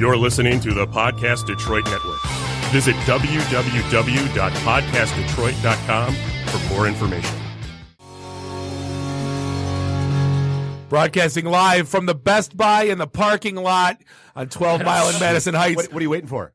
You're listening to the Podcast Detroit Network. Visit www.podcastdetroit.com for more information. Broadcasting live from the Best Buy in the parking lot on 12 Mile in Madison Heights. What are you waiting for?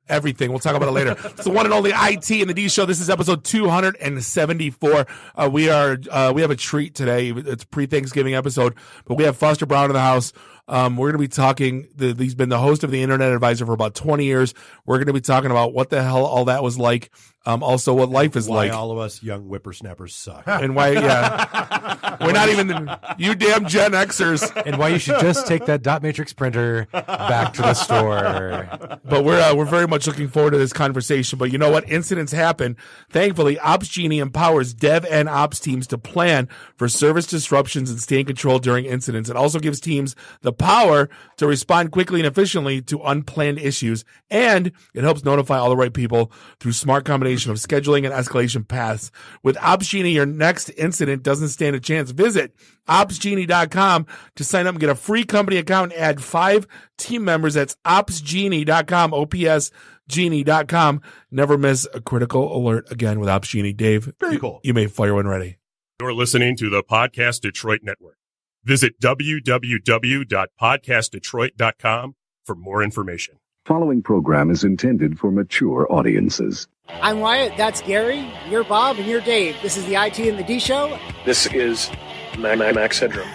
Everything. We'll talk about it later. It's the one and only IT and the D Show. This is episode 274. We have a treat today. It's a pre-Thanksgiving episode, but we have Foster Braun in the house. We're going to be talking, he's been the host of the Internet Advisor for about 20 years. We're going to be talking about what the hell all that was like. Also what life is like. Why all of us young whippersnappers suck. And why, yeah. We're not even, you damn Gen Xers. And why you should just take that dot matrix printer back to the store. But we're very much looking forward to this conversation. But you know what? Incidents happen. Thankfully, Ops Genie empowers dev and ops teams to plan for service disruptions and stay in control during incidents. It also gives teams the power to respond quickly and efficiently to unplanned issues. And it helps notify all the right people through smart combination of scheduling and escalation paths. With Ops Genie, your next incident doesn't stand a chance. Visit opsgenie.com to sign up and get a free company account and add 5 team members. That's opsgenie.com, opsgenie.com. Never miss a critical alert again with Ops Genie. Dave, Very cool. You may fire when ready. You're listening to the Podcast Detroit Network. Visit www.podcastdetroit.com for more information. Following program is intended for mature audiences. I'm Wyatt, that's Gary, you're Bob, and you're Dave. This is the IT and the D Show. This is Max Headroom,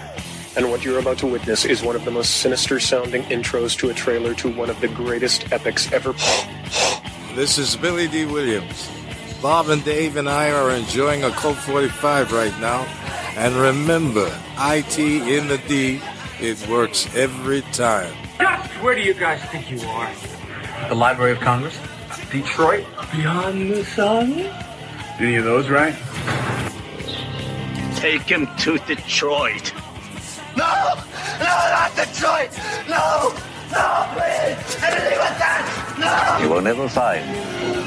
and what you're about to witness is one of the most sinister-sounding intros to a trailer to one of the greatest epics ever. This is Billy D. Williams. Bob and Dave and I are enjoying a Colt 45 right now. And remember, IT in the D, it works every time. Where do you guys think you are? The Library of Congress? Detroit? Beyond the sun? Any of those right? Take him to Detroit. No, not Detroit. No, please. Anything but that. No. You will never find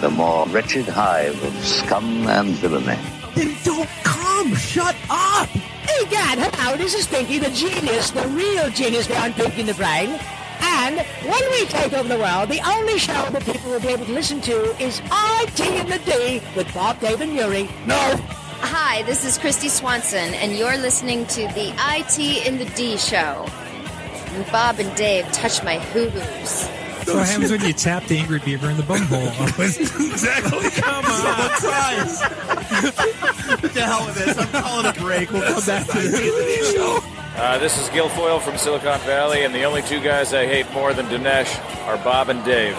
the more wretched hive of scum and villainy. Then don't come. Shut up. Hey, Dad, hello. This is Pinky, the genius, the real genius behind Pinky and the Brain. And when we take over the world, the only show that people will be able to listen to is IT in the D with Bob, Dave, and Yuri. No. Hi, this is Christy Swanson, and you're listening to the IT in the D Show. And Bob and Dave touch my hoo-hoos. So what happens when you tap the angry beaver in the bumhole? Exactly. Come on. What the hell with this? I'm calling a break. We'll come back to the show. This is Guilfoyle from Silicon Valley, and the only two guys I hate more than Dinesh are Bob and Dave.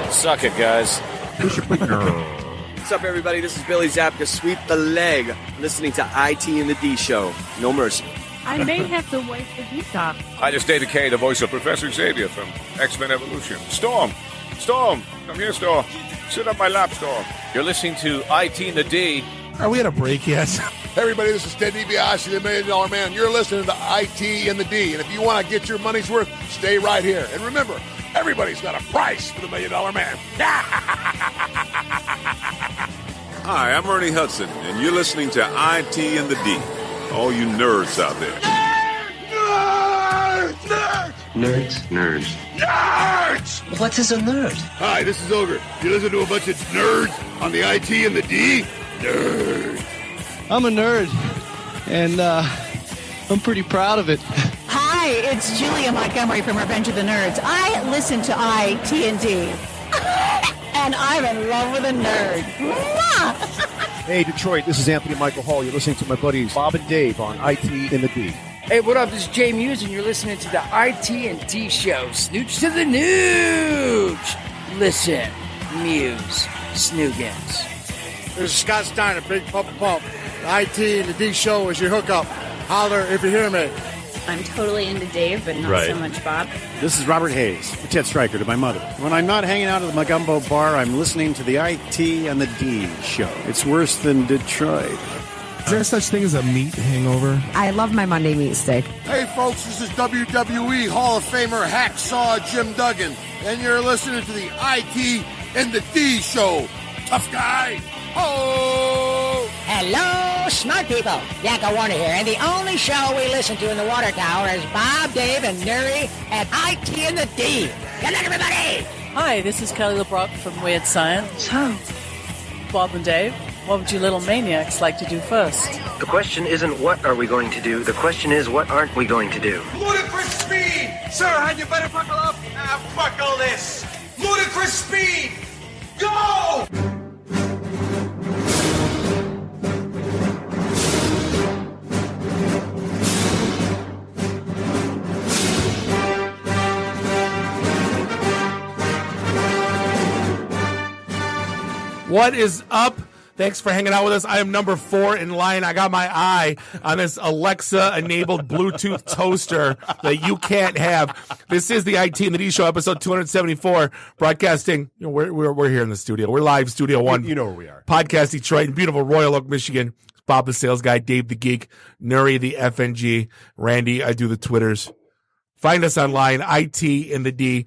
Suck it, guys. What's up, everybody? This is Billy Zapka. Sweep the leg. Listening to IT in the D Show. No mercy. I may have to wait for detox. Hi, this is David Kay, the voice of Professor Xavier from X-Men Evolution. Storm! Come here, Storm. Sit on my lap, Storm. You're listening to IT in the D. Are we at a break yet? Hey everybody, this is Ted DiBiase, the $1 Million Man. You're listening to IT in the D. And if you want to get your money's worth, stay right here. And remember, everybody's got a price for the $1 Million Man. Hi, I'm Ernie Hudson, and you're listening to IT in the D. All you nerds out there. Nerds. What is a nerd? Hi, this is Ogre. You listen to a bunch of nerds on the IT and the D? Nerd. I'm a nerd, and I'm pretty proud of it. Hi, it's Julia Montgomery from Revenge of the Nerds. I listen to IT&D, and I'm in love with a nerd. Hey, Detroit, this is Anthony Michael Hall. You're listening to my buddies Bob and Dave on IT in the D. Hey, what up? This is Jay Muse, and you're listening to the IT and D Show. Snooch to the nooch. Listen, Muse, Snoogans. This is Scott Steiner, Big Pump Pump. The IT and the D Show is your hookup. Holler if you hear me. I'm totally into Dave, but not so much Bob. This is Robert Hayes, the Ted Stryker to my mother. When I'm not hanging out at the Magumbo bar, I'm listening to the IT and the D Show. It's worse than Detroit. Is there such thing as a meat hangover? I love my Monday meat steak. Hey, folks, this is WWE Hall of Famer Hacksaw Jim Duggan, and you're listening to the IT and the D Show. Tough guy. Oh! Hello, smart people. Yakko Warner here, and the only show we listen to in the water tower is Bob, Dave, and Nuri at IT and the D. Good luck, everybody! Hi, this is Kelly LeBrock from Weird Science. Bob and Dave, what would you little maniacs like to do first? The question isn't what are we going to do, the question is what aren't we going to do. Ludicrous speed! Sir, had you better buckle up? Fuck all this! Ludicrous speed! Go! What is up? Thanks for hanging out with us. I am number 4 in line. I got my eye on this Alexa-enabled Bluetooth toaster that you can't have. This is the IT and the D Show, episode 274, broadcasting. You know, we're here in the studio. We're live, Studio One. You know where we are. Podcast Detroit in beautiful Royal Oak, Michigan. Bob the sales guy, Dave the geek, Nuri the FNG, Randy, I do the Twitters. Find us online, itinthed.com.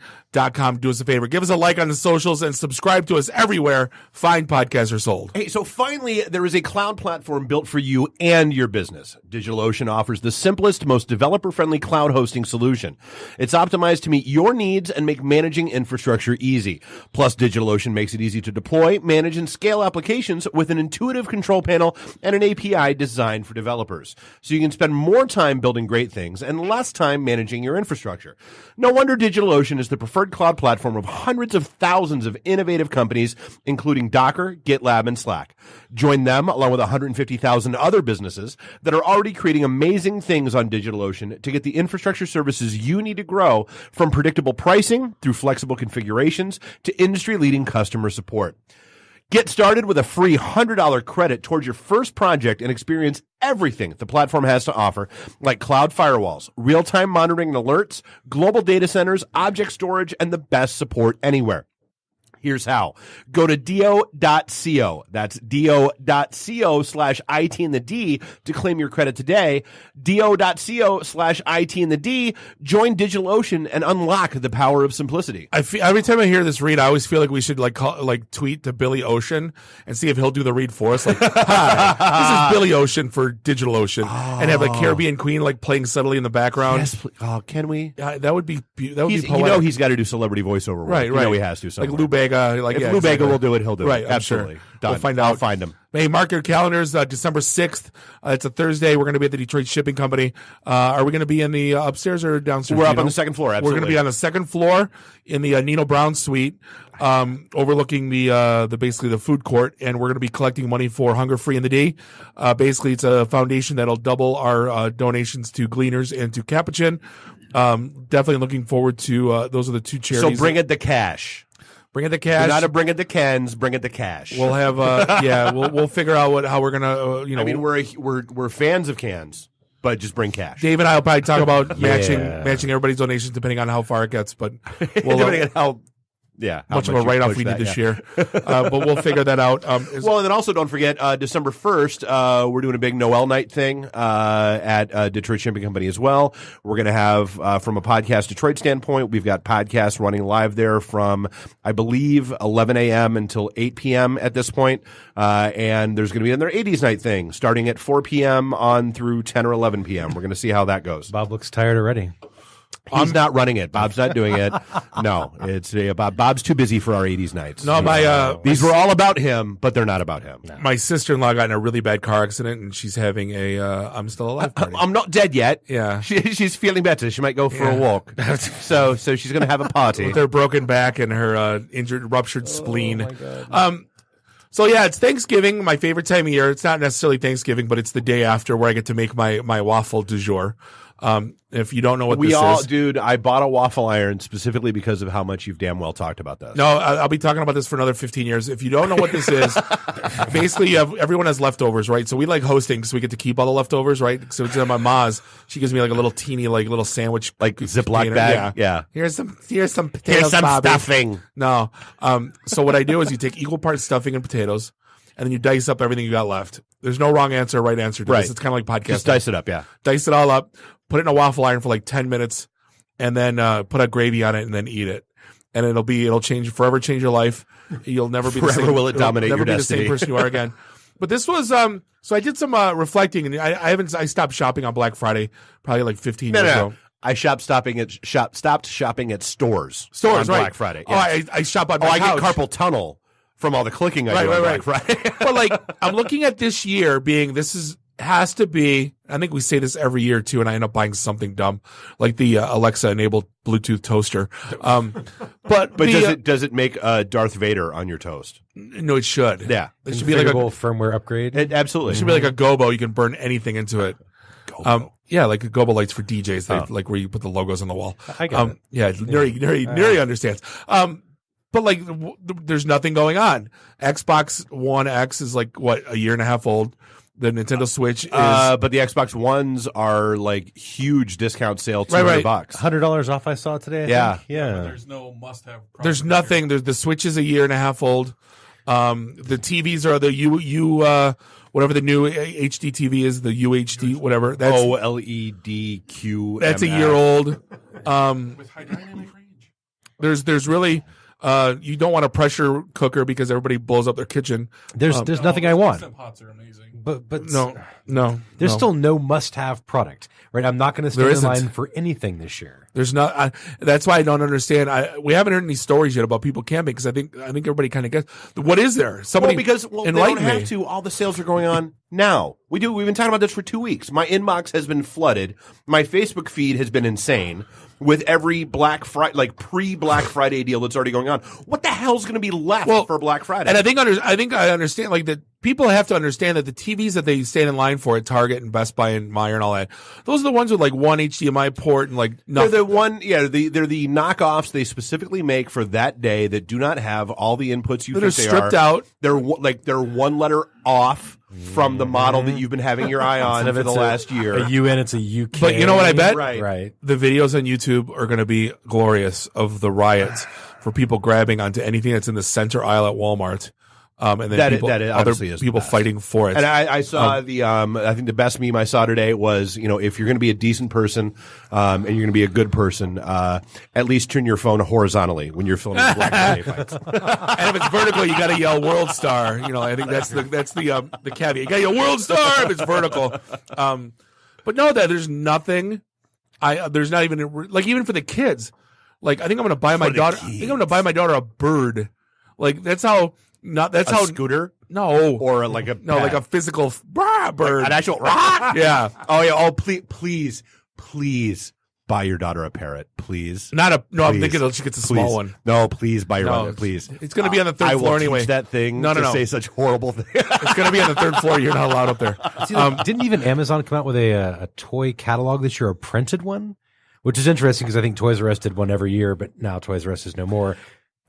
Do us a favor. Give us a like on the socials and subscribe to us everywhere fine podcasts are sold. Hey, so finally, there is a cloud platform built for you and your business. DigitalOcean offers the simplest, most developer-friendly cloud hosting solution. It's optimized to meet your needs and make managing infrastructure easy. Plus, DigitalOcean makes it easy to deploy, manage, and scale applications with an intuitive control panel and an API designed for developers. So you can spend more time building great things and less time managing your infrastructure. No wonder DigitalOcean is the preferred cloud platform of hundreds of thousands of innovative companies, including Docker, GitLab, and Slack. Join them, along with 150,000 other businesses that are already creating amazing things on DigitalOcean to get the infrastructure services you need to grow, from predictable pricing through flexible configurations to industry-leading customer support. Get started with a free $100 credit towards your first project and experience everything the platform has to offer, like cloud firewalls, real-time monitoring and alerts, global data centers, object storage, and the best support anywhere. Here's how. Go to do.co. That's do.co/IT in the D to claim your credit today. do.co/IT in the D. Join DigitalOcean and unlock the power of simplicity. Every time I hear this read, I always feel like we should tweet to Billy Ocean and see if he'll do the read for us. Like, hi, this is Billy Ocean for DigitalOcean, and have a Caribbean Queen playing subtly in the background. Yes, can we? That would be be poetic. You know he's got to do celebrity voiceover work. Right. You know he has to. Somewhere. Like Lou Bega. If Lou Bega will do it, he'll do it. Right, absolutely. Sure. Done. We'll find out. I'll find him. Hey, mark your calendars. December 6th. It's a Thursday. We're going to be at the Detroit Shipping Company. Are we going to be in the upstairs or downstairs? We're up on the second floor. Absolutely. We're going to be on the second floor in the Nino Brown suite, overlooking the basically the food court, and we're going to be collecting money for Hunger Free in the D. Basically, it's a foundation that'll double our donations to Gleaners and to Capuchin. Definitely looking forward to those are the two charities. So bring it the cash. Bring it the cash. Not to bring it the Kens. Bring it the cash. We'll have we'll figure out how we're gonna I mean we're fans of cans, but just bring cash. Dave and I will probably talk about matching everybody's donations depending on how far it gets, but we'll depending on how much of a write-off we need this year. But we'll figure that out. Well, and then also don't forget, December 1st, we're doing a big Noel night thing at Detroit Shipping Company as well. We're going to have, from a Podcast Detroit standpoint, we've got podcasts running live there from, I believe, 11 a.m. until 8 p.m. at this point. And there's going to be another 80s night thing starting at 4 p.m. on through 10 or 11 p.m. We're going to see how that goes. Bob looks tired already. He's not running it. Bob's not doing it. No, it's Bob's too busy for our 80s nights. No, these were all about him, but they're not about him. No. My sister-in-law got in a really bad car accident, and she's having a I'm still alive party. I'm not dead yet. Yeah, she's feeling better. She might go for a walk. so she's going to have a party with her broken back and her ruptured spleen. So yeah, it's Thanksgiving, my favorite time of year. It's not necessarily Thanksgiving, but it's the day after where I get to make my waffle du jour. If you don't know what this is. Dude, I bought a waffle iron specifically because of how much you've damn well talked about this. No, I'll be talking about this for another 15 years. If you don't know what this is, basically everyone has leftovers, right? So we like hosting, so we get to keep all the leftovers, right? So it's my ma's, she gives me a little teeny, little sandwich, Ziploc bag. Yeah. Here's some potatoes, Here's some Bobby. stuffing. No. So what I do is you take equal parts stuffing and potatoes, and then you dice up everything you got left. There's no wrong answer or right answer to this. It's kind of like podcasting. Just dice it up, yeah. Dice it all up, put it in a waffle iron for 10 minutes, and then put a gravy on it and then eat it. And it'll forever change your life. You'll never be the same. Forever will it dominate your destiny. Never be the same person you are again. But this was so I did some reflecting, and I stopped shopping on Black Friday probably 15 years ago. I stopped shopping at stores. Stores, on right. Black Friday. Oh, I shop on my I couch. get carpal tunnel from all the clicking I do on Black Friday. But like, I'm looking at this year being, has to be, I think we say this every year too, and I end up buying something dumb, like the Alexa enabled Bluetooth toaster. But does it make Darth Vader on your toast? No, it should. Yeah. It should be like a firmware upgrade. Absolutely. It should be like a gobo. You can burn anything into it. Yeah, like a gobo lights for DJs, like where you put the logos on the wall. I get it. Yeah, Neri understands. But like, there's nothing going on. Xbox One X is like what, a year and a half old. The Nintendo Switch is, but the Xbox Ones are like huge discount sale, $200. $100 off. I saw today. I think. Yeah. But there's no must-have. There's nothing. The Switch is a year and a half old. The TVs are the whatever the new HD TV is, the UHD, whatever. That's OLEDQ. That's a year old. With high dynamic range. There's really. You don't want a pressure cooker because everybody blows up their kitchen. There's nothing I want. Instant pots are amazing. But no. There's still no must-have product, right? I'm not going to stand in line for anything this year. There's not. That's why I don't understand. We haven't heard any stories yet about people camping because I think everybody kind of gets. What is there? Somebody they don't have to. All the sales are going on now. We've been talking about this for 2 weeks. My inbox has been flooded. My Facebook feed has been insane with every Black Friday, like pre-Black Friday deal that's already going on. What the hell's going to be left for Black Friday? And I think I understand, like, that people have to understand that the TVs that they stand in line for at Target and Best Buy and Meijer and all that, those are the ones with like one HDMI port and like nothing. They're the knockoffs they specifically make for that day that do not have all the inputs you think they're stripped out. They're one letter off from the model that you've been having your eye on for the last year. A UN, it's a UK. But you know what I bet? Right. The videos on YouTube are going to be glorious of the riots for people grabbing onto anything that's in the center aisle at Walmart. And then other people fighting for it. And I saw I think the best meme I saw today was, if you're going to be a decent person, and you're going to be a good person, at least turn your phone horizontally when you're filming Black Friday fights. And if it's vertical, you got to yell "World Star." I think that's the caveat. You got to yell "World Star" if it's vertical. But no, there's nothing. There's not even even for the kids. Like, I think I'm going to buy my daughter. I think I'm going to buy my daughter a bird. Like, that's how. That's how scooter? No, or like a physical bird, an actual yeah. Oh yeah. Oh please buy your daughter a parrot, please. I'm thinking she gets a small one. No, please buy your daughter, please. It's going to be on the third floor anyway. Teach that thing. No. Say such horrible things. It's going to be on the third floor. You're not allowed up there. Didn't even Amazon come out with a toy catalog this year, a printed one, which is interesting because I think Toys R Us did one every year, but now Toys R Us is no more.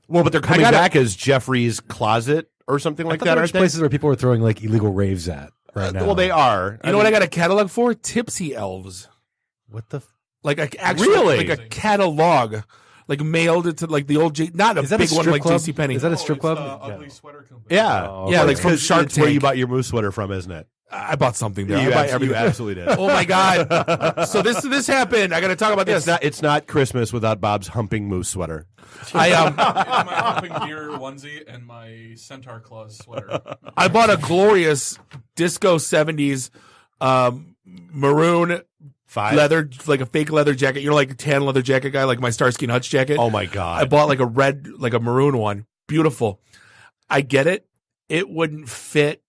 Well, but they're coming back as Jeffrey's Closet or something like that. There were places where people were throwing like illegal raves at right now. Well, they are. You know what I got a catalog for? Tipsy Elves. What the? Like a catalog, like mailed it to like the old not a big one like JCPenney. Is that a strip club? Ugly Sweater Company. Yeah, like from Shark Tank. Where you bought your moose sweater from, isn't it? I bought something there. You absolutely did. Oh my god! So this happened. I got to talk about this. It's not Christmas without Bob's humping moose sweater. My humping deer onesie and my centaur claws sweater. I bought a glorious disco 70s maroon leather, like a fake leather jacket. Like a tan leather jacket guy, like my Starsky and Hutch jacket. Oh my god! I bought like a red, like a maroon one. Beautiful. I get it. It wouldn't fit.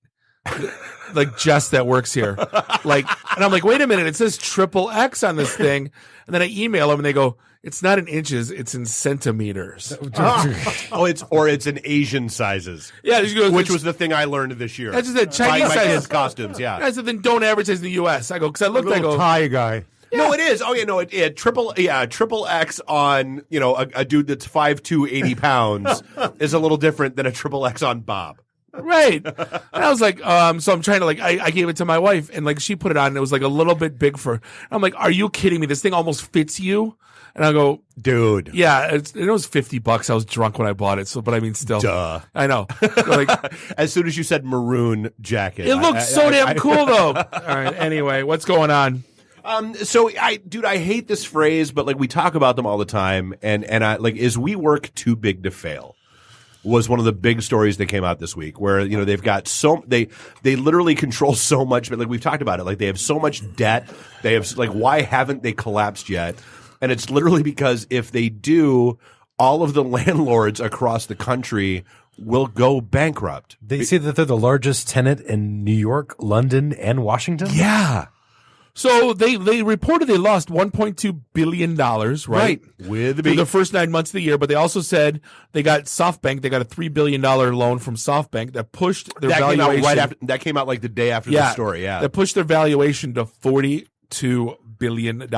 Like Jess that works here. And I'm like, wait a minute, it says XXX on this thing. And then I email them and they go, it's not in inches, it's in centimeters. It's in Asian sizes. Yeah, which was the thing I learned this year. That's just the Chinese my size. kids' costumes, yeah. I said, then don't advertise in the US. I go, because I looked, I go, Thai guy. Yeah. No, it is. Oh yeah, no, it triple X on a dude that's 5'2", 80 pounds is a little different than a triple X on Bob. Right. And I was like, so I'm trying to I gave it to my wife and like she put it on and it was like a little bit big for her. I'm like, are you kidding me? This thing almost fits you. And I go, dude. Yeah, it was $50. I was drunk when I bought it. So, but I mean, still. Duh. I know. As soon as you said maroon jacket. It looked so damn cool though. All right. Anyway, what's going on? So I hate this phrase, but like we talk about them all the time. And I is we work too big to fail. was one of the big stories that came out this week, where they've got they literally control so much, but like we've talked about it, like they have so much debt. They have why haven't they collapsed yet? And it's literally because if they do, all of the landlords across the country will go bankrupt. They say that they're the largest tenant in New York, London, and Washington. Yeah. So they reported they lost $1.2 billion, right? With the first 9 months of the year, but they also said they got SoftBank. They got a $3 billion loan from SoftBank that pushed their valuation. That came out like the day after the story. Yeah, that pushed their valuation to $42 billion.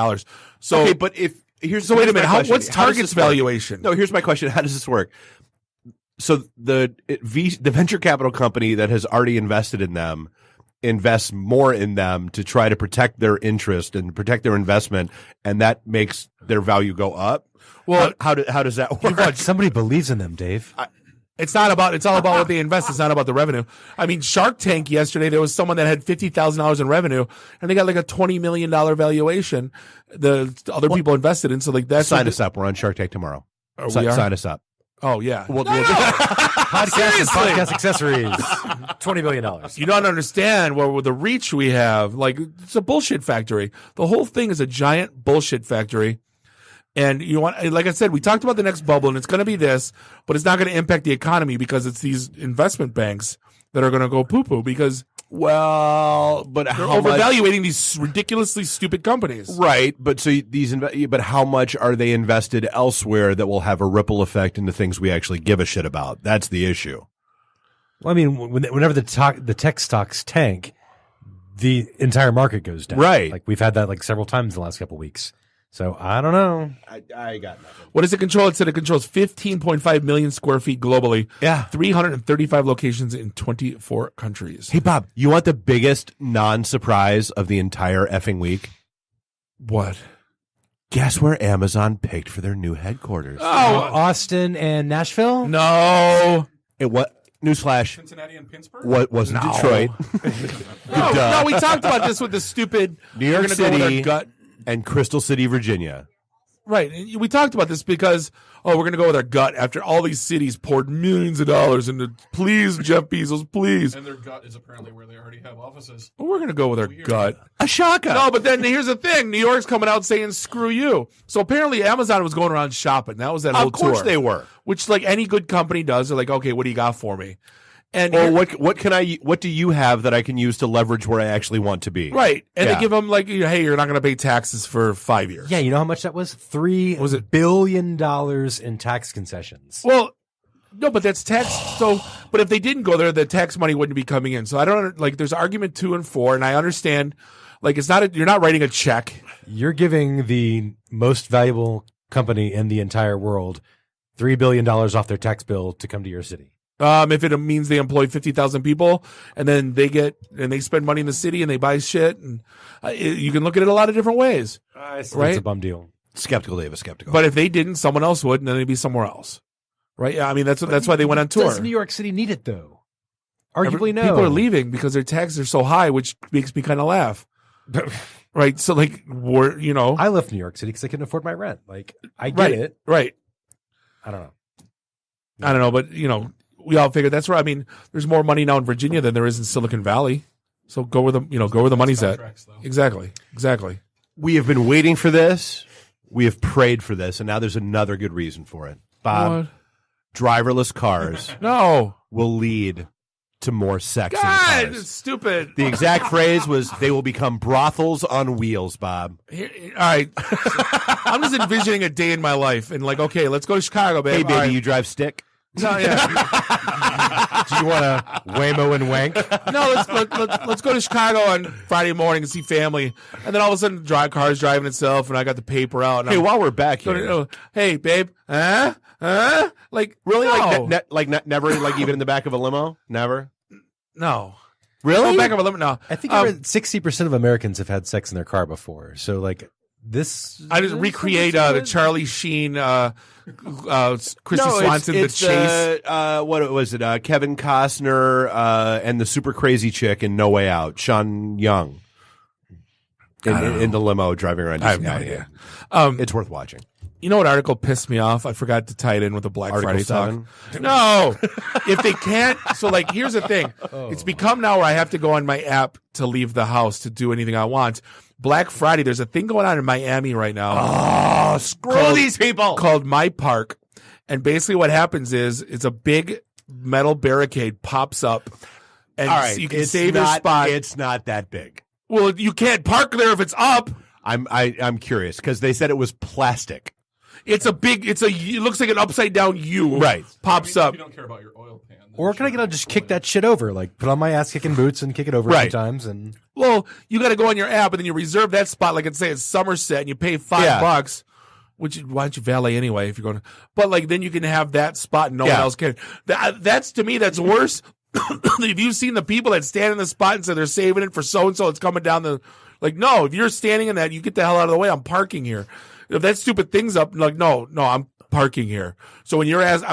So okay, but wait a minute. What's Target's valuation? No, here's my question. How does this work? So the venture capital company that has already invested in them invests more in them to try to protect their interest and protect their investment, and that makes their value go up. Well, how does that work? Somebody believes in them, Dave. It's all about what they invest. It's not about the revenue. I mean, Shark Tank yesterday, there was someone that had $50,000 in revenue, and they got like a $20 million valuation. The other people invested in, so like that's sign us up. We're on Shark Tank tomorrow. Sign us up. Oh yeah, podcast accessories, $20 million. You don't understand with the reach we have. Like, it's a bullshit factory. The whole thing is a giant bullshit factory. And like I said, we talked about the next bubble, and it's going to be this, but it's not going to impact the economy because it's these investment banks that are going to go poo-poo because but they're how overvaluating these ridiculously stupid companies. Right, but but how much are they invested elsewhere that will have a ripple effect into things we actually give a shit about? That's the issue. Well, I mean, whenever the tech stocks tank, the entire market goes down. Right. Like we've had that like several times in the last couple of weeks. So I don't know. I got nothing. What does it control? It said it controls 15.5 million square feet globally. Yeah. 335 locations in 24 countries. Hey, Bob, you want the biggest non-surprise of the entire effing week? What? Guess where Amazon picked for their new headquarters? Oh, Austin and Nashville? No. Newsflash. Cincinnati and Pittsburgh? What wasn't Detroit? No, we talked about this with the stupid New York City. Go with our gut. And Crystal City, Virginia. Right. We talked about this because, we're going to go with our gut after all these cities poured millions of dollars into, please, Jeff Bezos, please. And their gut is apparently where they already have offices. Well, we're going to go with our gut. A shaka. No, but then here's the thing. New York's coming out saying, screw you. So apparently Amazon was going around shopping. That was that whole tour. Of course they were. Which, like any good company does, they're like, okay, what do you got for me? And what do you have that I can use to leverage where I actually want to be? Right. And they give them like, hey, you're not going to pay taxes for 5 years. Yeah, you know how much that was? $3 billion in tax concessions. Well, no, but that's tax. But if they didn't go there, the tax money wouldn't be coming in. So I don't like. There's argument 2 and 4, and I understand. Like, you're not writing a check. You're giving the most valuable company in the entire world $3 billion off their tax bill to come to your city. If it means they employ 50,000 people and then they spend money in the city and they buy shit, and you can look at it a lot of different ways. Right? It's a bum deal. Skeptical, Davis. Skeptical. But if they didn't, someone else would, and then they'd be somewhere else. Right? Yeah. I mean, that's why they went on tour. Does New York City need it though? Arguably, no. People are leaving because their taxes are so high, which makes me kind of laugh. Right? So, like, I left New York City because I couldn't afford my rent. Like, I get it. Right. I don't know, but we all figured that's right. I mean, there's more money now in Virginia than there is in Silicon Valley. So go where the money's at. Exactly. We have been waiting for this. We have prayed for this, and now there's another good reason for it. Bob, driverless cars will lead to more sex in cars. It's stupid. The exact phrase was, they will become brothels on wheels, Bob. All right. I'm just envisioning a day in my life, and like, okay, let's go to Chicago, babe. Hey, baby, right. you drive stick? No, yeah. Do you want to whammo and wank? No, let's go to Chicago on Friday morning and see family, and then all of a sudden, car's driving itself, and I got the paper out. And hey, while we're back here, hey, babe, like really, no. Never, like even in the back of a limo, never. No, really, back of a limo. No, I think 60% of Americans have had sex in their car before. So, like this, I just recreate the Charlie Sheen, Christy Swanson, the chase. What was it? Kevin Costner and the super crazy chick in No Way Out, Sean Young, in the limo driving around. I have no idea. It's worth watching. You know what article pissed me off? I forgot to tie it in with the Black Article Friday 7? talk. No, if they can't. So like, here's the thing. It's become now where I have to go on my app to leave the house to do anything I want. Black Friday, there's a thing going on in Miami right now. Oh, screw these people. Called My Park. And basically what happens is it's a big metal barricade pops up. And All right, you can save your spot. It's not that big. Well, you can't park there if it's up. I'm curious because they said it was plastic. It looks like an upside down U. Right. Pops up. If you don't care about your oil pan. Or can I get on just kick that shit over? Like put on my ass kicking boots and kick it over a few times and Well, you got to go on your app and then you reserve that spot. Like let's say it's Somerset and you pay $5, which why don't you valet anyway if you're going to? But like then you can have that spot and no one else can. That's to me that's worse. Have you seen the people that stand in the spot and say they're saving it for so and so? It's coming down the like. No, if you're standing in that, you get the hell out of the way. I'm parking here. If that stupid thing's up, like no, I'm parking here. So when you're asked,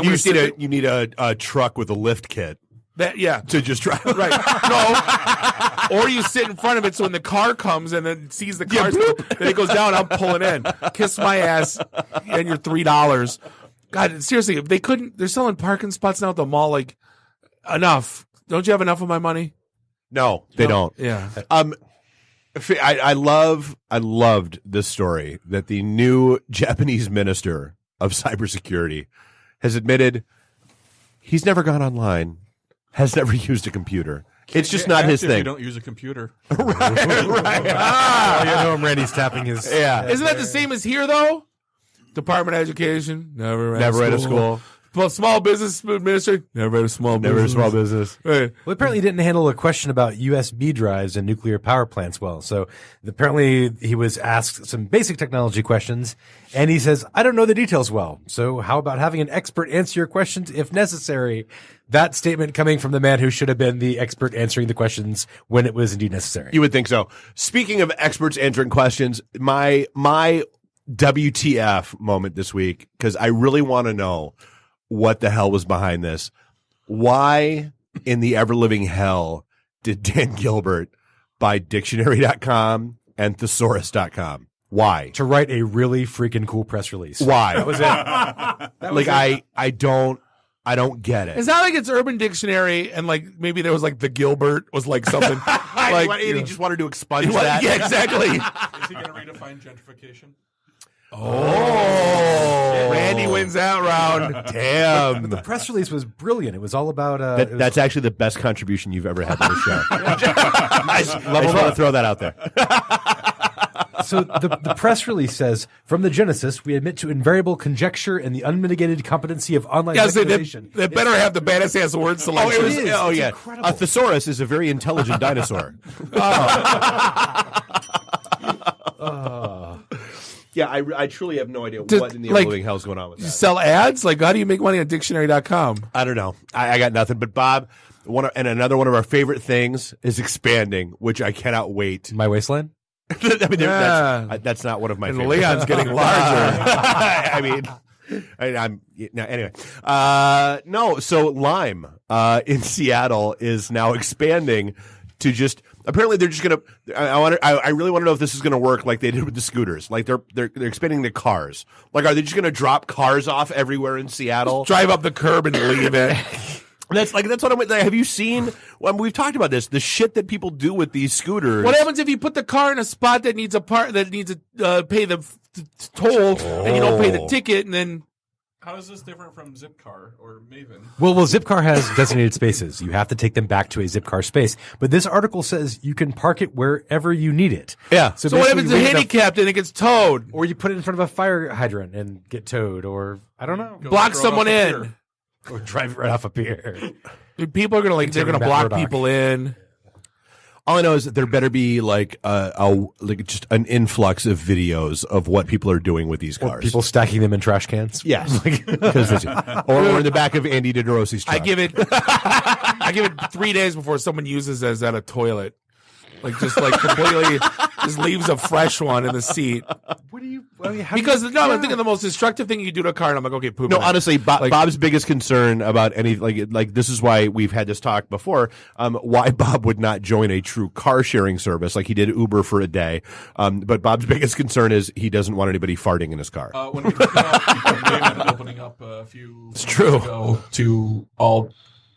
you need a truck with a lift kit. To just drive right. No, or you sit in front of it so when the car comes and then sees the car, then it goes down. I'm pulling in. Kiss my ass and your $3. God, seriously, if they couldn't, they're selling parking spots now at the mall. Like enough. Don't you have enough of my money? No, they don't. Yeah. I loved this story that the new Japanese minister of cybersecurity has admitted he's never gone online, has never used a computer. It's just not his thing. You don't use a computer. right. Randy's tapping his. Yeah. Isn't that the same as here though? Department of Education, never at a school. Well, small business administrator, never had a small business. Right. Well, apparently he didn't handle a question about USB drives and nuclear power plants well. So apparently he was asked some basic technology questions and he says, I don't know the details well. So how about having an expert answer your questions if necessary? That statement coming from the man who should have been the expert answering the questions when it was indeed necessary. You would think so. Speaking of experts answering questions, my WTF moment this week, because I really want to know what the hell was behind this. Why in the ever-living hell did Dan Gilbert buy dictionary.com and thesaurus.com? Why? To write a really freaking cool press release. Why? That was it. I don't get it. It's not like it's Urban Dictionary and like maybe there was like the Gilbert was like something. Like he just wanted to expunge that. Yeah, exactly. Is he going to redefine gentrification? Oh, Randy wins that round. Damn. But the press release was brilliant. It was all about. That's actually the best contribution you've ever had to the show. I just want to throw that out there. So the press release says, from the Genesis, we admit to invariable conjecture and the unmitigated competency of online speculation. They better have the baddest ass word selection. Yeah. A thesaurus is a very intelligent dinosaur. Yeah, I truly have no idea what in the living hell is going on with that. You sell ads? Like, how do you make money on dictionary.com? I don't know. I got nothing. But Bob, another one of our favorite things is expanding, which I cannot wait. My waistline? I mean, that's not one of my and favorites. Leon's getting larger. I mean, anyway. No, so Lime in Seattle is now expanding to just. Apparently, they're just gonna. I really want to know if this is gonna work like they did with the scooters. Like they're expanding the cars. Like, are they just gonna drop cars off everywhere in Seattle? Just drive up the curb and leave it. That's what I'm. Have you seen? Well, we've talked about this. The shit that people do with these scooters. What happens if you put the car in a spot that needs to pay the toll and you don't pay the ticket and then? How is this different from Zipcar or Maven? Well, Zipcar has designated spaces. You have to take them back to a Zipcar space. But this article says you can park it wherever you need it. Yeah. So what happens if it's handicapped and it gets towed? Or you put it in front of a fire hydrant and get towed. Or, I don't know. Block someone in. Or drive it right off a pier. People are going to they're going to block people in. All I know is that there better be like just an influx of videos of what people are doing with these cars. Or people stacking them in trash cans. Yes, or in the back of Andy DeRossi's truck. I give it 3 days before someone uses it as at a toilet, like just like completely just leaves a fresh one in the seat. What do you? I mean, how Because do you, I'm thinking the most destructive thing you do to a car, and I'm like, okay, poop. No, in it. honestly, Bob's biggest concern about any like this is why we've had this talk before. Why Bob would not join a true car sharing service like he did Uber for a day. But Bob's biggest concern is he doesn't want anybody farting in his car. When we talked about Damon opening up a few months true. ago to all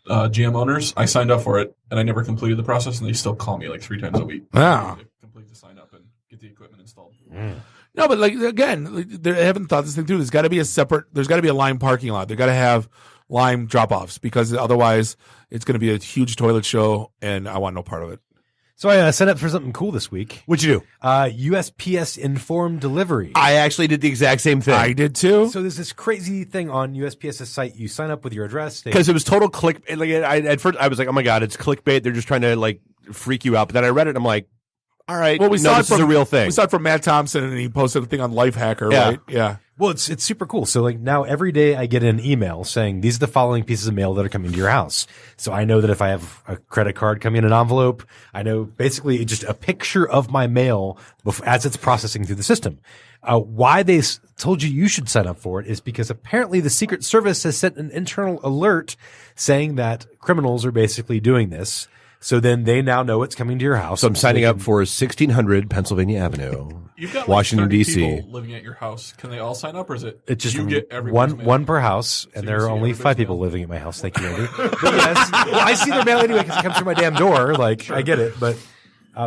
GM owners, I signed up for it and I never completed the process, and they still call me like 3 times a week. Wow. To complete the sign up and get the equipment installed. No, but like again, they haven't thought this thing through. There's got to be a Lime parking lot. They got to have Lime drop-offs because otherwise it's going to be a huge toilet show, and I want no part of it. So I signed up for something cool this week. What'd you do? USPS Informed Delivery. I actually did the exact same thing. I did too. So there's this crazy thing on USPS's site. You sign up with your address. Because it was total click. Like at first, I was like, "Oh my god, it's clickbait. They're just trying to like freak you out." But then I read it, and I'm like, "All right, Well, we saw this is a real thing." We saw it from Matt Thompson, and he posted a thing on Lifehacker, Yeah. right? Yeah. Well, it's super cool. So like now every day I get an email saying these are the following pieces of mail that are coming to your house. So I know that if I have a credit card coming in an envelope, I know basically just a picture of my mail as it's processing through the system. Why they told you should sign up for it is because apparently the Secret Service has sent an internal alert saying that criminals are basically doing this. So then they now know it's coming to your house. So I'm signing up for 1600 Pennsylvania Avenue, You've got Washington, 30 D.C. people living at your house. Can they all sign up, or is it It's just you get everybody's mail? one per house, and you there are see only everybody's 5 people living at my house. Thank you, Andy. But yes, well, I see their mail anyway because it comes through my damn door. Like, I get it. But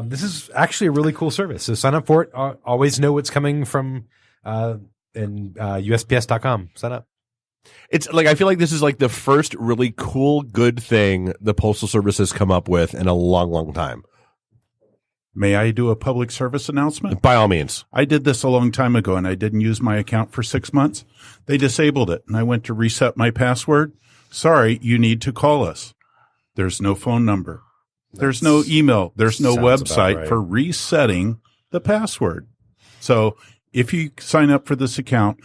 this is actually a really cool service. So sign up for it. Always know what's coming from USPS.com. Sign up. It's like I feel like this is like the first really cool, good thing the Postal Service has come up with in a long, long time. May I do a public service announcement? By all means. I did this a long time ago, and I didn't use my account for 6 months. They disabled it, and I went to reset my password. Sorry, you need to call us. There's no phone number. There's no email. There's no website for resetting the password. So if you sign up for this account,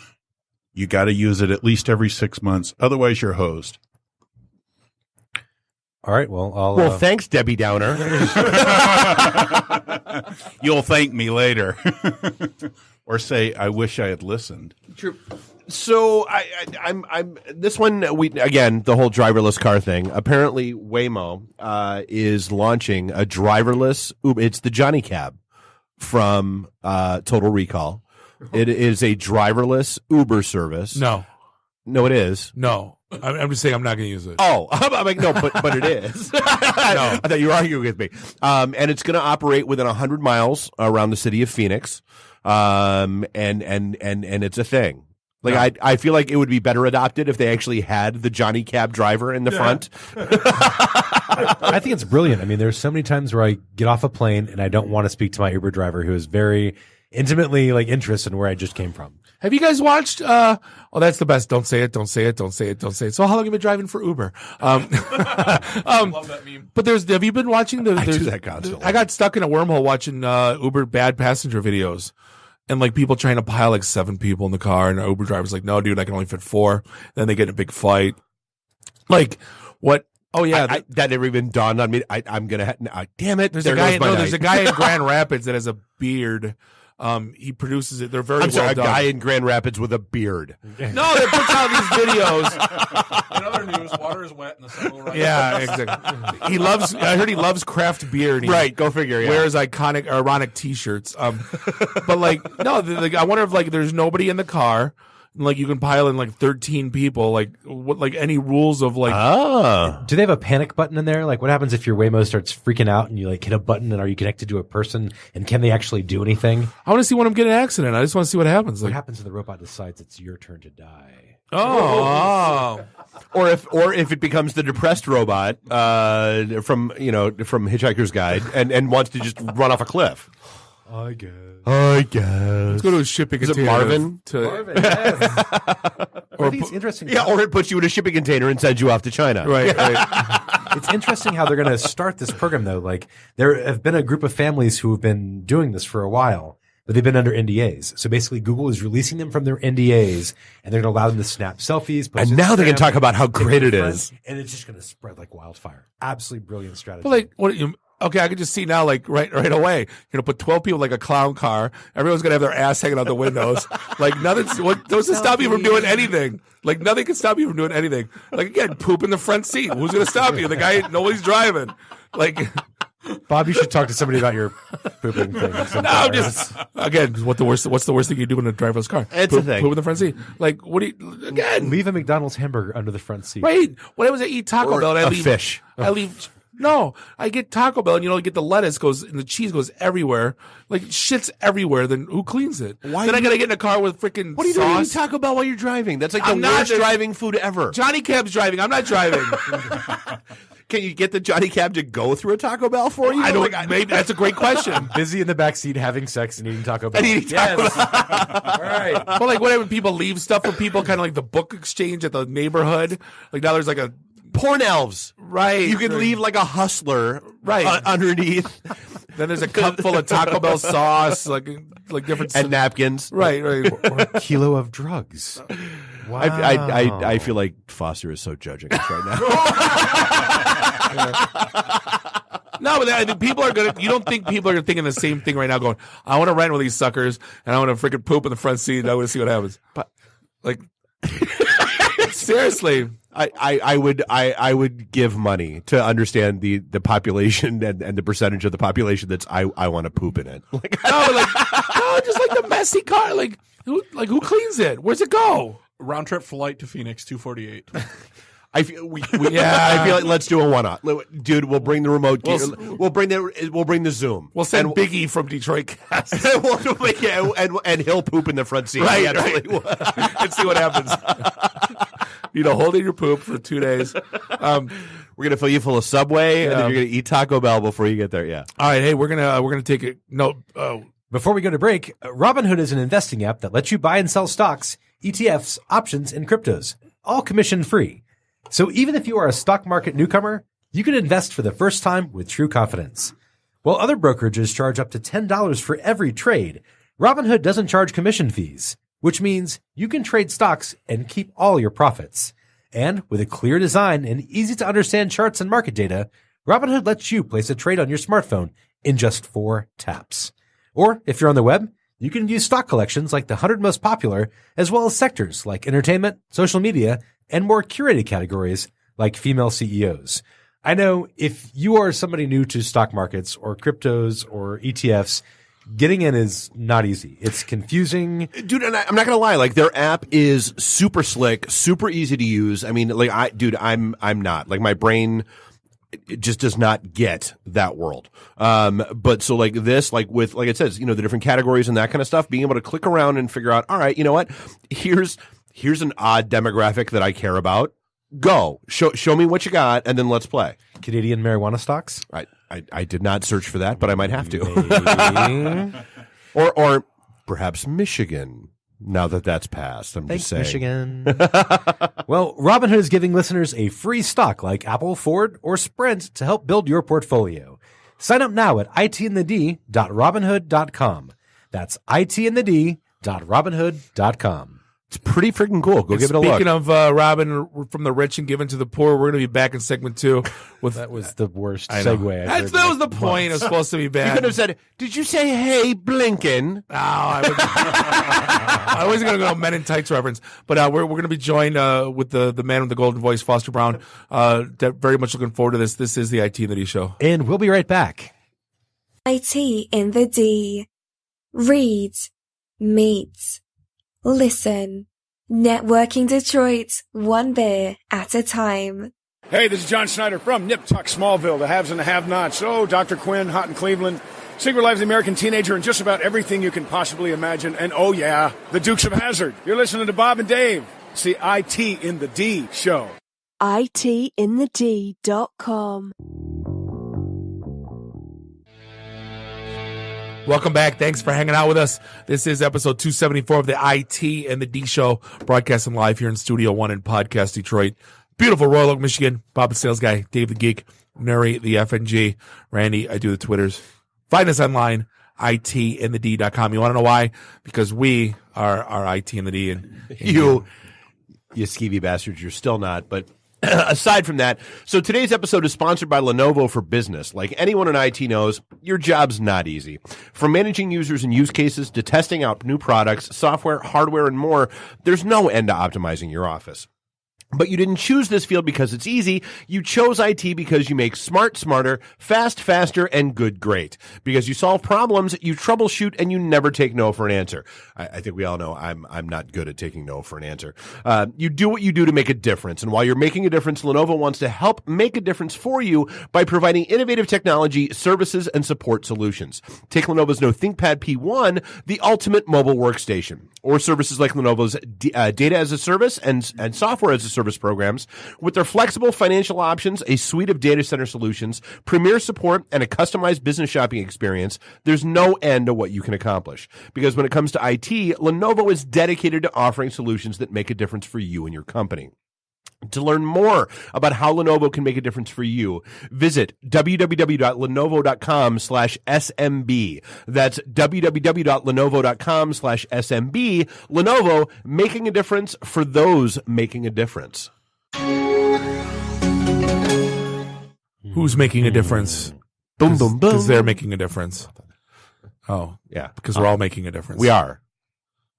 you got to use it at least every 6 months. Otherwise, you're hosed. All right. Well, Well, thanks, Debbie Downer. You'll thank me later. Or say, I wish I had listened. True. So I'm this one again the whole driverless car thing. Apparently Waymo is launching a driverless Uber. It's the Johnny Cab from Total Recall. It is a driverless Uber service. No, it is. No, I'm just saying I'm not going to use it. Oh, I'm like no, but it is. No, I thought you were arguing with me. And it's going to operate within 100 miles around the city of Phoenix. And it's a thing. Like I feel like it would be better adopted if they actually had the Johnny Cab driver in the front. I think it's brilliant. I mean, there's so many times where I get off a plane and I don't want to speak to my Uber driver who is very intimately like interested in where I just came from. Have you guys watched? Oh, that's the best. Don't say it. Don't say it. Don't say it. Don't say it. So how long have you been driving for Uber? Love that meme. But have you been watching the? I do that constantly. I got stuck in a wormhole watching Uber bad passenger videos. And like people trying to pile like 7 people in the car, and the Uber driver's like, "No, dude, I can only fit 4." Then they get in a big fight. Like what? Oh yeah, that never even dawned on me. I'm gonna. Damn it! There's a guy. No, there's a guy in Grand Rapids that has a beard. He produces it. They're very I'm sorry, well done. a guy in Grand Rapids with a beard. No, they puts out these videos. In other news, water is wet in the Central right Yeah, exactly. I heard he loves craft beer. And he Right, go figure, yeah. Wears ironic T-shirts. But like, no, I wonder if like there's nobody in the car. And, like you can pile in like 13 people. Like what? Like any rules of like? Do they have a panic button in there? Like what happens if your Waymo starts freaking out and you like hit a button? And are you connected to a person? And can they actually do anything? I want to see when I'm getting an accident. I just want to see what happens. What Like, happens if the robot decides it's your turn to die? oh. Or if it becomes the depressed robot from Hitchhiker's Guide and wants to just run off a cliff. I guess. Let's go to a shipping Is it container. Marvin? Marvin, yes. Or I think it's interesting. Yeah, or it puts you in a shipping container and sends you off to China. Right. It's interesting how they're going to start this program, though. Like, there have been a group of families who have been doing this for a while, but they've been under NDAs. So basically, Google is releasing them from their NDAs, and they're going to allow them to snap selfies. post And now they can Instagram, talk about how great it friends, is. and it's just going to spread like wildfire. Absolutely brilliant strategy. But like, what? Okay, I can just see now, like right away. You're gonna put 12 people like a clown car. Everyone's gonna have their ass hanging out the windows. Like nothing's what doesn't stop you from doing anything. Like nothing can stop you from doing anything. Like again, poop in the front seat. Who's gonna stop you? The guy nobody's driving. Like Bob, you should talk to somebody about your pooping thing. no, I'm just again. What's the worst thing you do in a driverless car? It's poop, a thing. Poop in the front seat. Like what do you again? Leave a McDonald's hamburger under the front seat. Right. When I was at eat Taco Bell, and I leave fish. I leave. No, I get Taco Bell, and you get the lettuce goes and the cheese goes everywhere, like shit's everywhere. Then who cleans it? Why then I do gotta you- get in a car with freaking What are you sauce. doing eating Taco Bell while you're driving? That's like the I'm not worst just- driving food ever. Johnny Cab's driving. I'm not driving. Can you get the Johnny Cab to go through a Taco Bell for you? I don't. Maybe that's a great question. Busy in the back seat having sex and eating Taco Bell. And eating Taco Yes. All right. Well, like whenever people leave stuff for people, kind of like the book exchange at the neighborhood. Like now there's like a Porn elves. right. You can leave like a hustler Right. Underneath. Then there's a cup full of Taco Bell sauce, like different And napkins. Right. Or a kilo of drugs. Wow. I feel like Foster is so judging us right now. No, but I think people are gonna. You don't think people are thinking the same thing right now? Going, I want to rent with these suckers, and I want to freaking poop in the front seat. And I want to see what happens. But like, seriously, I would give money to understand the population and the percentage of the population that's I want to poop in it. Like, no, just like the messy car. Like who cleans it? Where's it go? Round trip flight to Phoenix, 248. I feel like let's do a one-off, dude. We'll bring the remote. We'll bring the Zoom. We'll send Biggie from Detroit Cast. and he'll poop in the front seat. Right, He absolutely will. and see what happens. Hold in your poop for 2 days. We're gonna fill you full of Subway, and then you're gonna eat Taco Bell before you get there. Yeah. All right. Hey, we're gonna take it. No. Before we go to break, Robinhood is an investing app that lets you buy and sell stocks, ETFs, options, and cryptos, all commission-free. So even if you are a stock market newcomer, you can invest for the first time with true confidence. While other brokerages charge up to $10 for every trade, Robinhood doesn't charge commission fees, which means you can trade stocks and keep all your profits. And with a clear design and easy-to-understand charts and market data, Robinhood lets you place a trade on your smartphone in just 4 taps. Or if you're on the web, you can view stock collections like the 100 most popular, as well as sectors like entertainment, social media, and more curated categories like female CEOs. I know if you are somebody new to stock markets or cryptos or ETFs, getting in is not easy. It's confusing. Dude, and I'm not gonna lie, like their app is super slick, super easy to use. I mean, like I'm not. Like my brain it just does not get that world. But so like this, like with, like it says, the different categories and that kind of stuff, being able to click around and figure out, all right, you know what? Here's an odd demographic that I care about. Go. Show me what you got, and then let's play. Canadian marijuana stocks? I did not search for that, but I might have to. or perhaps Michigan. Now that's passed, I'm Thanks, just saying. Michigan. Well, Robinhood is giving listeners a free stock like Apple, Ford, or Sprint to help build your portfolio. Sign up now at itandthed.robinhood.com. That's itandthed.robinhood.com. It's pretty freaking cool. Go give it a look. Speaking of Robin from the rich and giving to the poor, we're going to be back in segment 2 with that was the worst I know. segue. That was the point. It was supposed to be bad. You could have said, "Did you say hey Blinken?" No, I wasn't going to go Men in Tights reference, but we're going to be joined with the man with the golden voice, Foster Braun. Very much looking forward to this. This is the IT in the D show, and we'll be right back. IT in the D. Read, meet, listen. Networking Detroit, one beer at a time. Hey, this is John Schneider from Nip Tuck Smallville, the haves and the have-nots. Oh, Dr. Quinn, Hot in Cleveland, Secret Life of the American Teenager, and just about everything you can possibly imagine. And oh yeah, the Dukes of Hazzard. You're listening to Bob and Dave. It's the IT in the D show. ITinthed.com. Welcome back. Thanks for hanging out with us. This is episode 274 of the IT and the D show, broadcasting live here in Studio 1 in Podcast Detroit. Beautiful Royal Oak, Michigan. Bob the Sales Guy, Dave the Geek, Mary the FNG, Randy, I do the Twitters. Find us online, itandthed.com. You want to know why? Because we are IT and the D. And You skeevy bastards, you're still not, but aside from that, so today's episode is sponsored by Lenovo for Business. Like anyone in IT knows, your job's not easy. From managing users and use cases to testing out new products, software, hardware, and more, there's no end to optimizing your office. But you didn't choose this field because it's easy. You chose IT because you make smart smarter, fast faster, and good great. Because you solve problems, you troubleshoot, and you never take no for an answer. I think we all know I'm not good at taking no for an answer. You do what you do to make a difference. And while you're making a difference, Lenovo wants to help make a difference for you by providing innovative technology, services, and support solutions. Take Lenovo's ThinkPad P1, the ultimate mobile workstation, or services like Lenovo's data as a service and software as a service programs. With their flexible financial options, a suite of data center solutions, premier support, and a customized business shopping experience, there's no end to what you can accomplish. Because when it comes to IT, Lenovo is dedicated to offering solutions that make a difference for you and your company. To learn more about how Lenovo can make a difference for you, visit www.lenovo.com/SMB. That's www.lenovo.com/SMB. Lenovo, making a difference for those making a difference. Who's making a difference? Boom, boom, boom. Because they're making a difference. Oh, yeah. Because we're all making a difference. We are.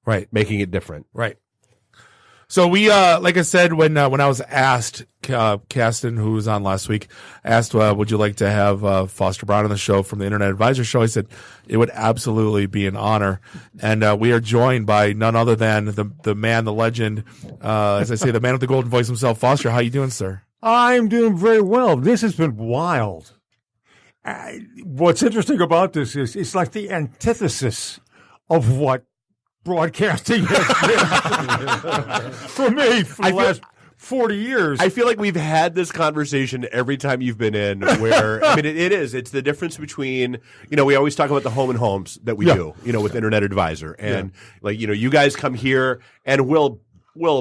Right. Making it different. Right. So we, like I said, when I was asked, Caston, who was on last week, asked, would you like to have Foster Braun on the show from the Internet Advisor Show? I said it would absolutely be an honor. And we are joined by none other than the man, the legend, as I say, the man with the golden voice himself. Foster, how you doing, sir? I'm doing very well. This has been wild. What's interesting about this is it's like the antithesis of what broadcasting has been for me for the last 40 years. I feel like we've had this conversation every time you've been in where, I mean, it is. It's the difference between, we always talk about the home and homes that we do, with Internet Advisor. And you guys come here and we'll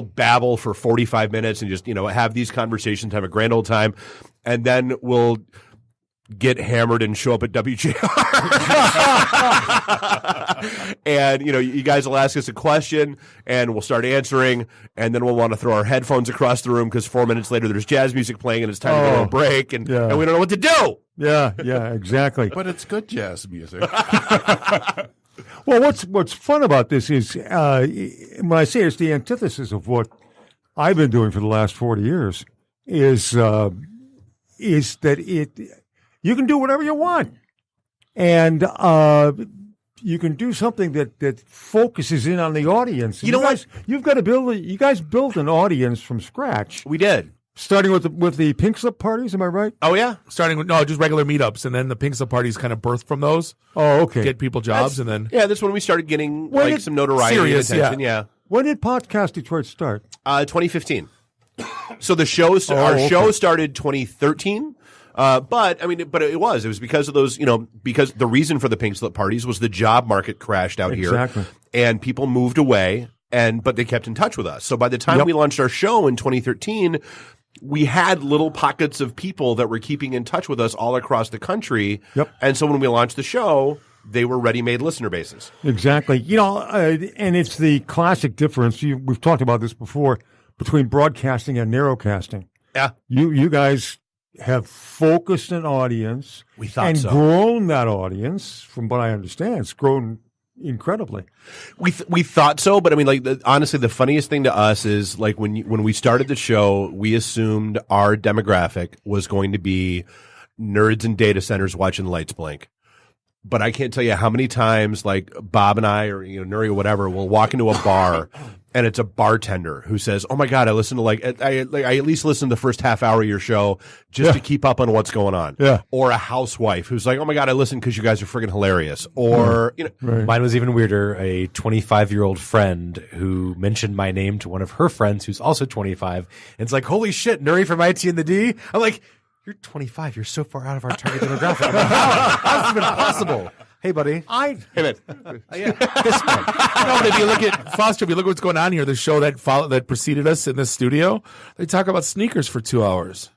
babble for 45 minutes and just, have these conversations, have a grand old time. And then we'll get hammered and show up at WJR. And, you guys will ask us a question and we'll start answering, and then we'll want to throw our headphones across the room because 4 minutes later there's jazz music playing and it's time to go to a break, and we don't know what to do. Yeah, exactly. But it's good jazz music. Well, what's fun about this is when I say it's the antithesis of what I've been doing for the last 40 years is that you can do whatever you want, and you can do something that focuses in on the audience. You know what? You've got to build. You guys built an audience from scratch. We did. Starting with the pink slip parties, am I right? Oh yeah. Starting with just regular meetups, and then the pink slip parties kind of birthed from those. Oh, okay. Get people jobs, and then that's when we started getting some notoriety and attention. Yeah. When did Podcast Detroit start? 2015. So the show, show started 2013. But it was because of those, because the reason for the pink slip parties was the job market crashed out here, and people moved away, but they kept in touch with us. So by the time we launched our show in 2013, we had little pockets of people that were keeping in touch with us all across the country. Yep. And so when we launched the show, they were ready-made listener bases. Exactly. And it's the classic difference. We've talked about this before between broadcasting and narrowcasting. Yeah. You guys have focused an audience and grown that audience. From what I understand, it's grown incredibly. We thought so, but honestly, the funniest thing to us is when we started the show, we assumed our demographic was going to be nerds in data centers watching lights blink. But I can't tell you how many times Bob and I or Nuri or whatever will walk into a bar and it's a bartender who says, "Oh my God, I listen to I at least listen to the first half hour of your show just to keep up on what's going on." Yeah. Or a housewife who's like, "Oh my God, I listen because you guys are friggin' hilarious." Or Mine was even weirder. A 25-year-old friend who mentioned my name to one of her friends who's also 25, and it's like, "Holy shit, Nuri from IT and the D." I'm like, "You're 25. You're so far out of our target demographic." How is it even possible? Hey, buddy. Hey, man. This one. No, but if you look at Foster, if you look at what's going on here, the show that preceded us in this studio, they talk about sneakers for 2 hours.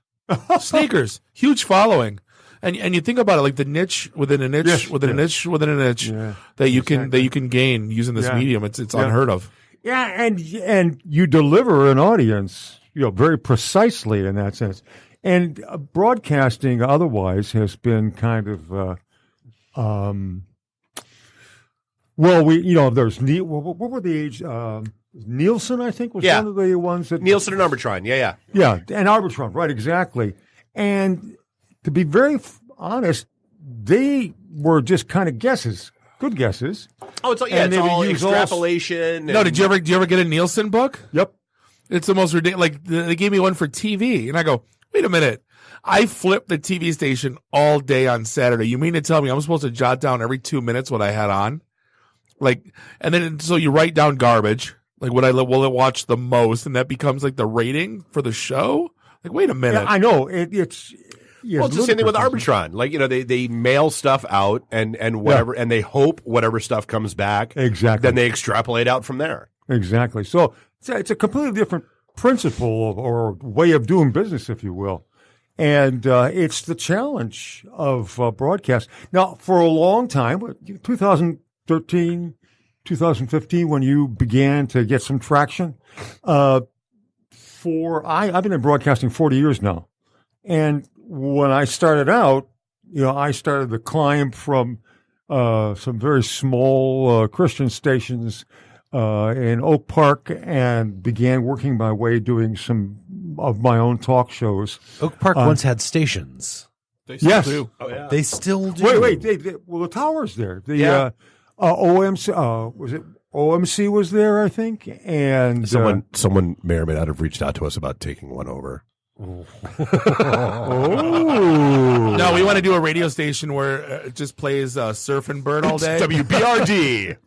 Sneakers, huge following, and you think about it, the niche within a niche within a niche within a niche that you can gain using this medium. It's unheard of. Yeah, and you deliver an audience very precisely in that sense. And broadcasting otherwise has been kind of, there's what were the age? Nielsen, I think, was one of the ones that Nielsen and Arbitron. Yeah. And Arbitron, right? Exactly. And to be very honest, they were just kind of guesses, good guesses. Oh, it's all extrapolation. No, did you ever get a Nielsen book? Yep. It's the most ridiculous. Like they gave me one for TV, and I go, wait a minute. I flipped the TV station all day on Saturday. You mean to tell me I'm supposed to jot down every 2 minutes what I had on? Like, and then so you write down garbage, like what I will watch the most, and that becomes like the rating for the show. Like, wait a minute. Yeah, I know it's. Well, it's the same thing with Arbitron. Like, they mail stuff out and whatever, and they hope whatever stuff comes back. Exactly. Then they extrapolate out from there. Exactly. So it's a completely different principle or way of doing business, if you will. And it's the challenge of broadcast. Now, for a long time, 2013, 2015, when you began to get some traction, I've been in broadcasting 40 years now. And when I started out, I started the climb from some very small Christian stations in Oak Park and began working my way doing some of my own talk shows. Oak Park once had stations. They still Yes. do. Oh, yeah. They still do. Wait. Well, the tower's there. The OMC was it? OMC was there, I think, and Someone may or may not have reached out to us about taking one over. Oh. No, we want to do a radio station where it just plays Surf and Bird all day. WBRD.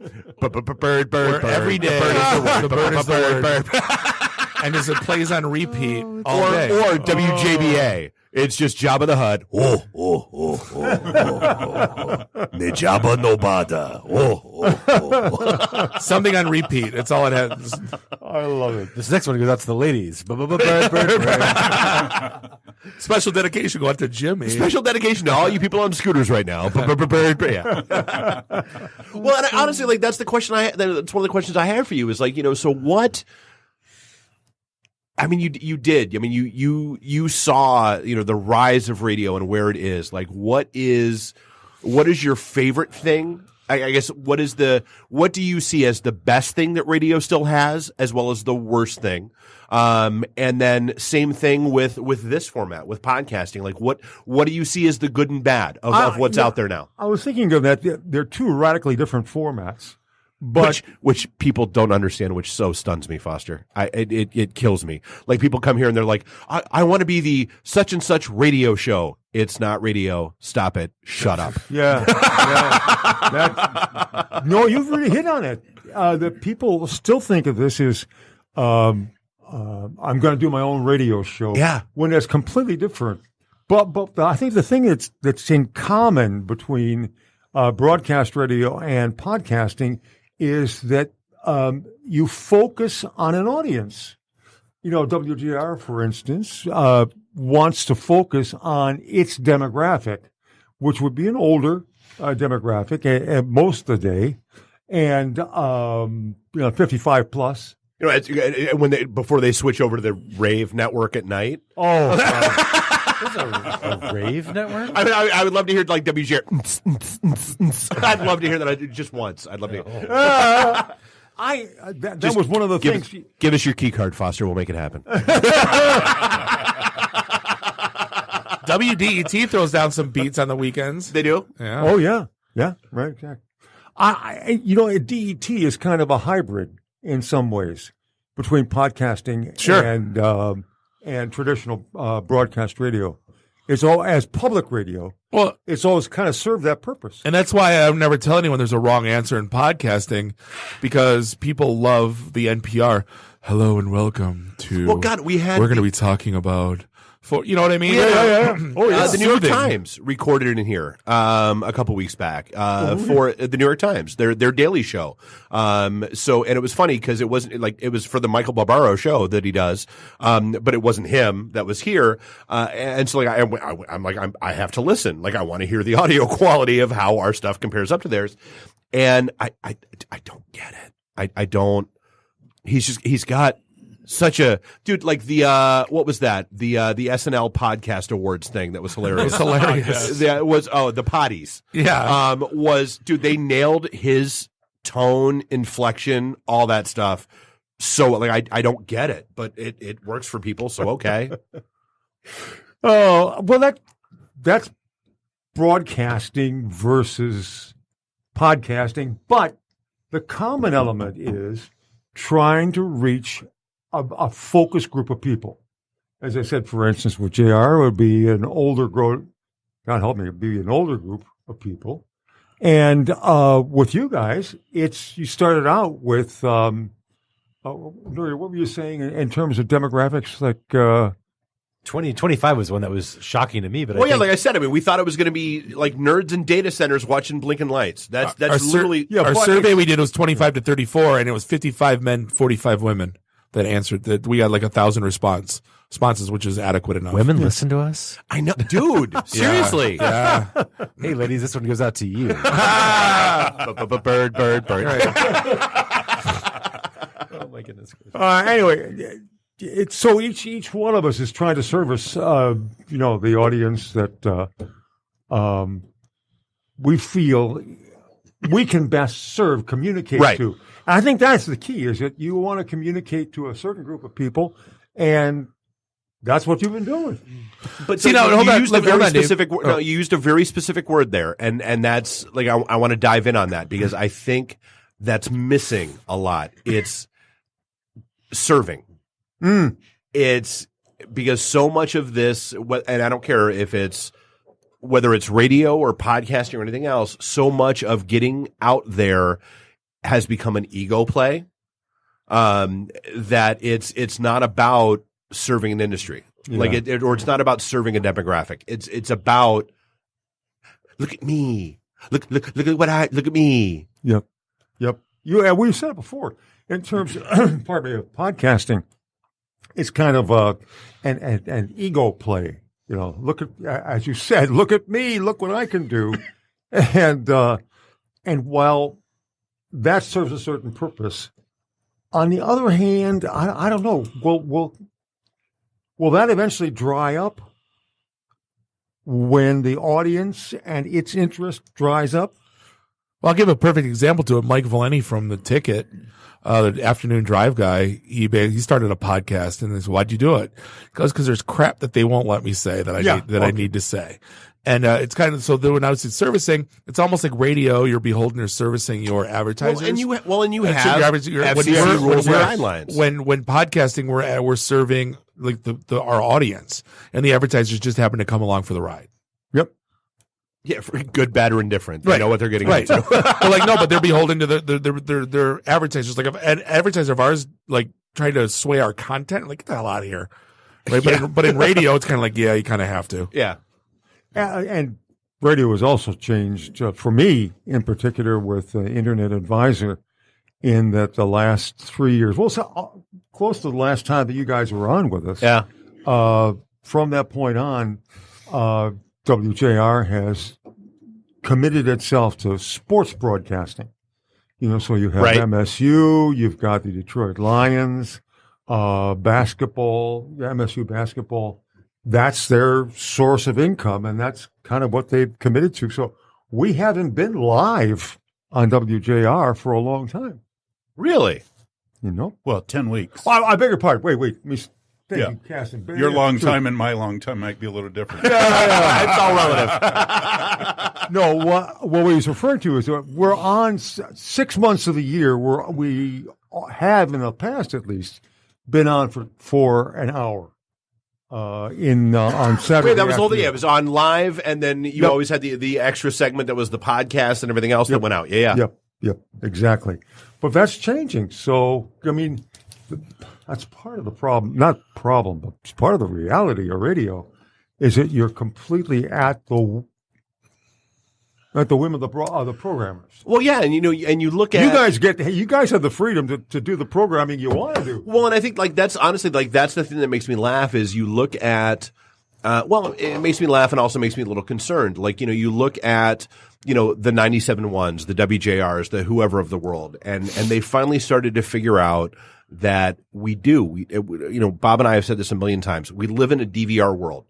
Bird. Every day. The bird is the word. And just it plays on repeat all day. Or WJBA. It's just Jabba the Hutt. Ne Jabba no Bada. Something on repeat. That's all it has. I love it. This next one goes out to the ladies. Bird. Special dedication go out to Jimmy. Special dedication to all you people on scooters right now. Yeah. Well, and honestly, like that's the question that's one of the questions I have for you is like, so what? I mean, you did. I mean, you saw, the rise of radio and where it is. Like, what is your favorite thing? I guess what do you see as the best thing that radio still has, as well as the worst thing? And then same thing with this format, with podcasting. Like, what do you see as the good and bad of what's out there now? I was thinking of that. They're two radically different formats. But which people don't understand, which so stuns me, Foster. It kills me. Like people come here and they're like, I want to be the such and such radio show. It's not radio. Stop it. Shut up. Yeah. No, you've really hit on it. The people still think of this as I'm going to do my own radio show. Yeah. When that's completely different. But I think the thing that's in common between broadcast radio and podcasting is that you focus on an audience. WGR, for instance, wants to focus on its demographic, which would be an older demographic at most of the day, and 55 plus. Before they switch over to the rave network at night. Oh. There's a rave network? I would love to hear like WGR. I'd love to hear that just once. I'd love to hear. That was one of the things. Give us your key card, Foster. We'll make it happen. WDET throws down some beats on the weekends. They do? Yeah. Oh, yeah. Yeah, right, exactly. DET is kind of a hybrid in some ways between podcasting and traditional broadcast radio. It's all as public radio. Well, it's always kind of served that purpose. And that's why I never tell anyone there's a wrong answer in podcasting, because people love the NPR. Hello and welcome to. Well, God, we're going to be talking about. You know what I mean? Yeah. Oh, yeah. The New York Times recorded it in here a couple weeks back for the New York Times, their daily show. And it was funny because it wasn't like it was for the Michael Barbaro show that he does, but it wasn't him that was here. And so I have to listen. Like I want to hear the audio quality of how our stuff compares up to theirs, and I don't get it. I don't. He's got Such a dude, like the what was that? The SNL podcast awards thing that was hilarious. It was hilarious. That was the potties. Yeah. Was dude, they nailed his tone, inflection, all that stuff. So like I don't get it, but it works for people, so okay. Oh, well that's broadcasting versus podcasting, but the common element is trying to reach a focused group of people. As I said, for instance, with JR, it would be an older God help me, it'd be an older group of people. And with you guys, you started out with, Nuria, what were you saying in terms of demographics? Like 2025 was one that was shocking to me. But well, like I said, I mean, we thought it was going to be like nerds in data centers watching blinking lights. That's literally our survey we did was 25 to 34, and it was 55 men, 45 women that answered. That we got like 1,000 responses, which is adequate enough. Women listen to us. I know, dude. Seriously. Yeah. Hey, ladies, this one goes out to you. Bird. Oh my goodness. Anyway, so each one of us is trying to service, the audience that we feel we can best serve, communicate to. I think that's the key, is that you want to communicate to a certain group of people, and that's what you've been doing. But see, now, you used a very specific word. No, you used a very specific word there, and that's like I want to dive in on that because I think that's missing a lot. It's serving. It's because so much of this, and I don't care if it's whether it's radio or podcasting or anything else, so much of getting out there has become an ego play. That it's not about serving an industry, or it's not about serving a demographic. It's about look at me, look at me. Yep. We've said it before in terms of, of podcasting. It's kind of an ego play. Look at, as you said, look at me, look what I can do, and while that serves a certain purpose, on the other hand, I don't know. Will that eventually dry up when the audience and its interest dries up? Well, I'll give a perfect example to it. Mike Valeni from The Ticket, the afternoon drive guy, he started a podcast, and he said, "Why'd you do it?" Because there's crap that they won't let me say that I need to say. And it's kind of so that when I was servicing, it's almost like radio. You're beholden to servicing your advertisers. Well, and you have FCC rules and guidelines. When podcasting, we're serving like our audience, and the advertisers just happen to come along for the ride. Yep. Yeah, for good, bad, or indifferent. They know what they're getting into. But they're beholden to their advertisers. Like if an advertiser of ours like trying to sway our content, like get the hell out of here. Right? But in radio, it's kind of like you kind of have to. Yeah. And radio has also changed for me in particular with Internet Advisor in that the last 3 years, so close to the last time that you guys were on with us. Yeah. From that point on, WJR has committed itself to sports broadcasting. So you have MSU, you've got the Detroit Lions, basketball, MSU basketball. That's their source of income, and that's kind of what they've committed to. So we haven't been live on WJR for a long time. Really? Well, 10 weeks. I beg your pardon. Wait. Thank you, Caston. Your long time and my long time might be a little different. It's all relative. No, what we was referring to is that we're on 6 months of the year where we have, in the past at least, been on for an hour. On Saturday. Wait, that was the whole thing. It was on live, and then you always had the extra segment that was the podcast and everything else that went out. Yeah. Yep, exactly. But that's changing. So, I mean, that's part of the problem. Not problem, but it's part of the reality of radio is that you're completely at the whim of the programmers. Well, yeah, and you look at you guys have the freedom to do the programming you want to do. Well, and I think that's honestly that's the thing that makes me laugh is you look at it makes me laugh and also makes me a little concerned. Like, you look at the 97.1s, the WJRs, the whoever of the world, and they finally started to figure out that we do. Bob and I have said this a million times. We live in a DVR world.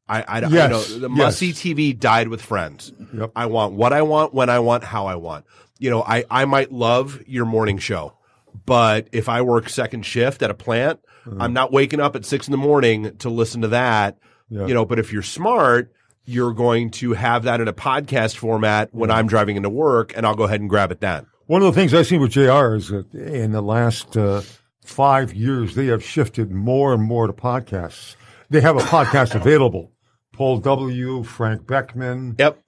I know the must-see TV died with Friends. Yep. I want what I want, when I want, how I want. I might love your morning show, but if I work second shift at a plant, I'm not waking up at 6 a.m. to listen to that. Yeah. But if you're smart, you're going to have that in a podcast format when I'm driving into work, and I'll go ahead and grab it then. One of the things I've seen with JR is that in the last 5 years, they have shifted more and more to podcasts. They have a podcast available. Paul W., Frank Beckman. Yep.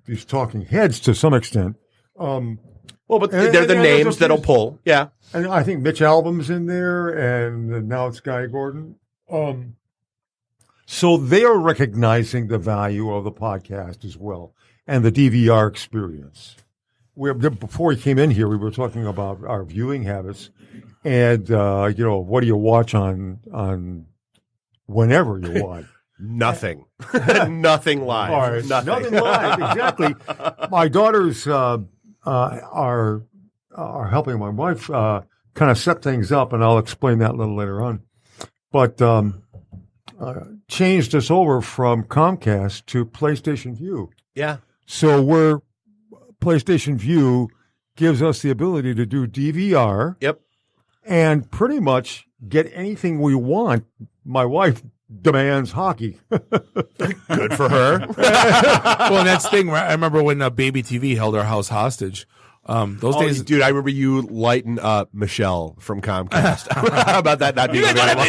These talking heads to some extent. But they're the names that'll pull. Yeah. And I think Mitch Albom's in there, and now it's Guy Gordon. So they are recognizing the value of the podcast as well and the DVR experience. Before we came in here, we were talking about our viewing habits, and what do you watch on whenever you watch? Nothing. Nothing live. All right. Nothing live. Exactly. My daughters are helping my wife kind of set things up, and I'll explain that a little later on. But changed us over from Comcast to PlayStation View. Yeah. So PlayStation View gives us the ability to do DVR. Yep. And pretty much get anything we want. My wife demands hockey. Good for her. Well, that's the thing. I remember when Baby TV held our house hostage. Those days, dude, I remember you lighting up Michelle from Comcast. How about that not being available?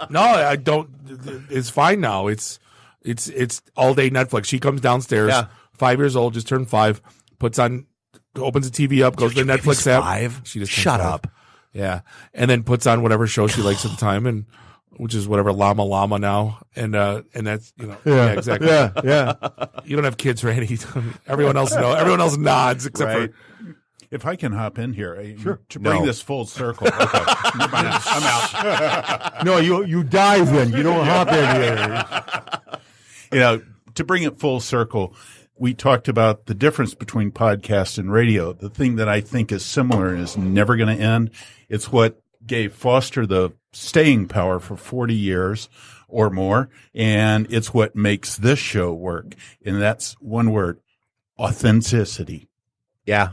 No, I don't. It's fine now. It's all day Netflix. She comes downstairs, 5 years old, just turned 5, opens the TV up, goes to the Netflix app. 5? She just shut turned 5. up. Yeah, and then puts on whatever show she likes at the time, and which is whatever Llama now, and that's exactly. Yeah. You don't have kids, Randy. Everyone else knows. Everyone else nods except for. If I can hop in here, to No. bring this full circle. Okay. I'm out. No, you dive in. You don't hop in here. To bring it full circle, we talked about the difference between podcast and radio. The thing that I think is similar and is never going to end, it's what gave Foster the staying power for 40 years or more, and it's what makes this show work. And that's one word: authenticity. Yeah.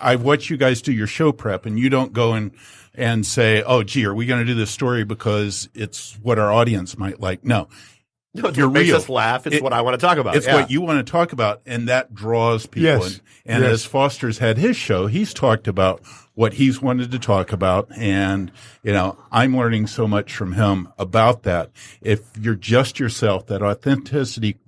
I've watched you guys do your show prep, and you don't go and say, "Oh, gee, are we going to do this story because it's what our audience might like?" No. It's what makes us laugh. It's what I want to talk about. It's what you want to talk about, and that draws people in. And as Foster's had his show, he's talked about what he's wanted to talk about, and I'm learning so much from him about that. If you're just yourself, that authenticity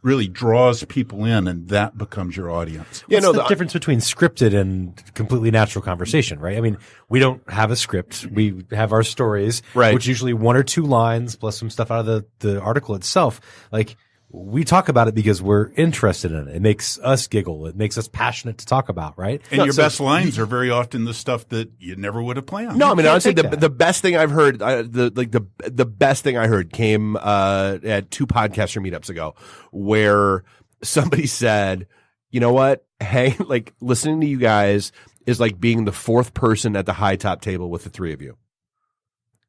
really draws people in, and that becomes your audience. What's the difference between scripted and completely natural conversation, right? I mean, we don't have a script. We have our stories, right, which usually 1 or 2 lines plus some stuff out of the article itself. Like, we talk about it because we're interested in it. It makes us giggle. It makes us passionate to talk about, right? And your best lines are very often the stuff that you never would have planned. No, I mean, honestly, the best thing I've heard, the best thing I heard came at 2 podcaster meetups ago, where somebody said, "You know what? Hey, listening to you guys is like being the 4th person at the high top table with the 3 of you."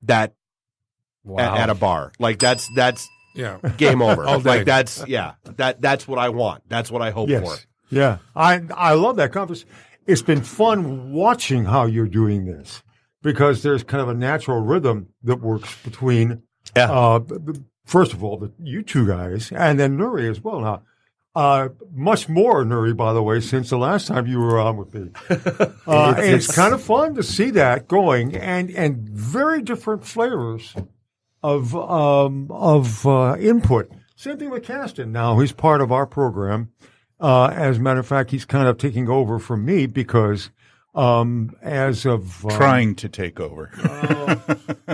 That at a bar, that's. Yeah. Game over. That's what I want. That's what I hope for. Yeah. I love that conversation. It's been fun watching how you're doing this because there's kind of a natural rhythm that works between, first of all, you two guys and then Nuri as well. Now, much more Nuri, by the way, since the last time you were on with me. It's kind of fun to see that going and very different flavors of input. Same thing with Caston. Now he's part of our program. As a matter of fact, he's kind of taking over from me because as of trying to take over.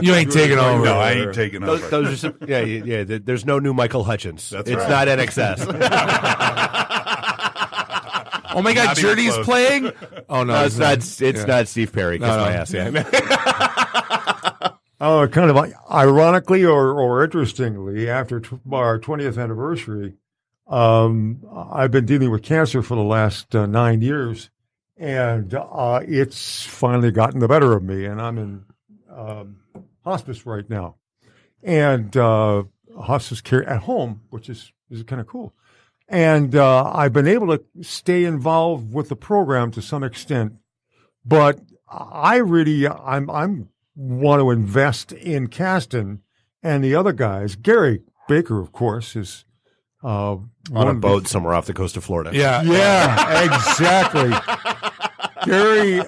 You ain't taking over. No, I ain't taking over. Those are some, yeah. There's no new Michael Hutchins. It's right. not NXS. Oh my God, Journey's playing? Oh no, it's not Steve Perry. Kiss my ass. Kind of ironically or interestingly, after our 20th anniversary, I've been dealing with cancer for the last 9 years, and it's finally gotten the better of me, and I'm in hospice right now, and hospice care at home, which is kind of cool. And I've been able to stay involved with the program to some extent, but I'm want to invest in Caston and the other guys. Gary Baker, of course, is on a boat somewhere off the coast of Florida. Yeah, exactly. Gary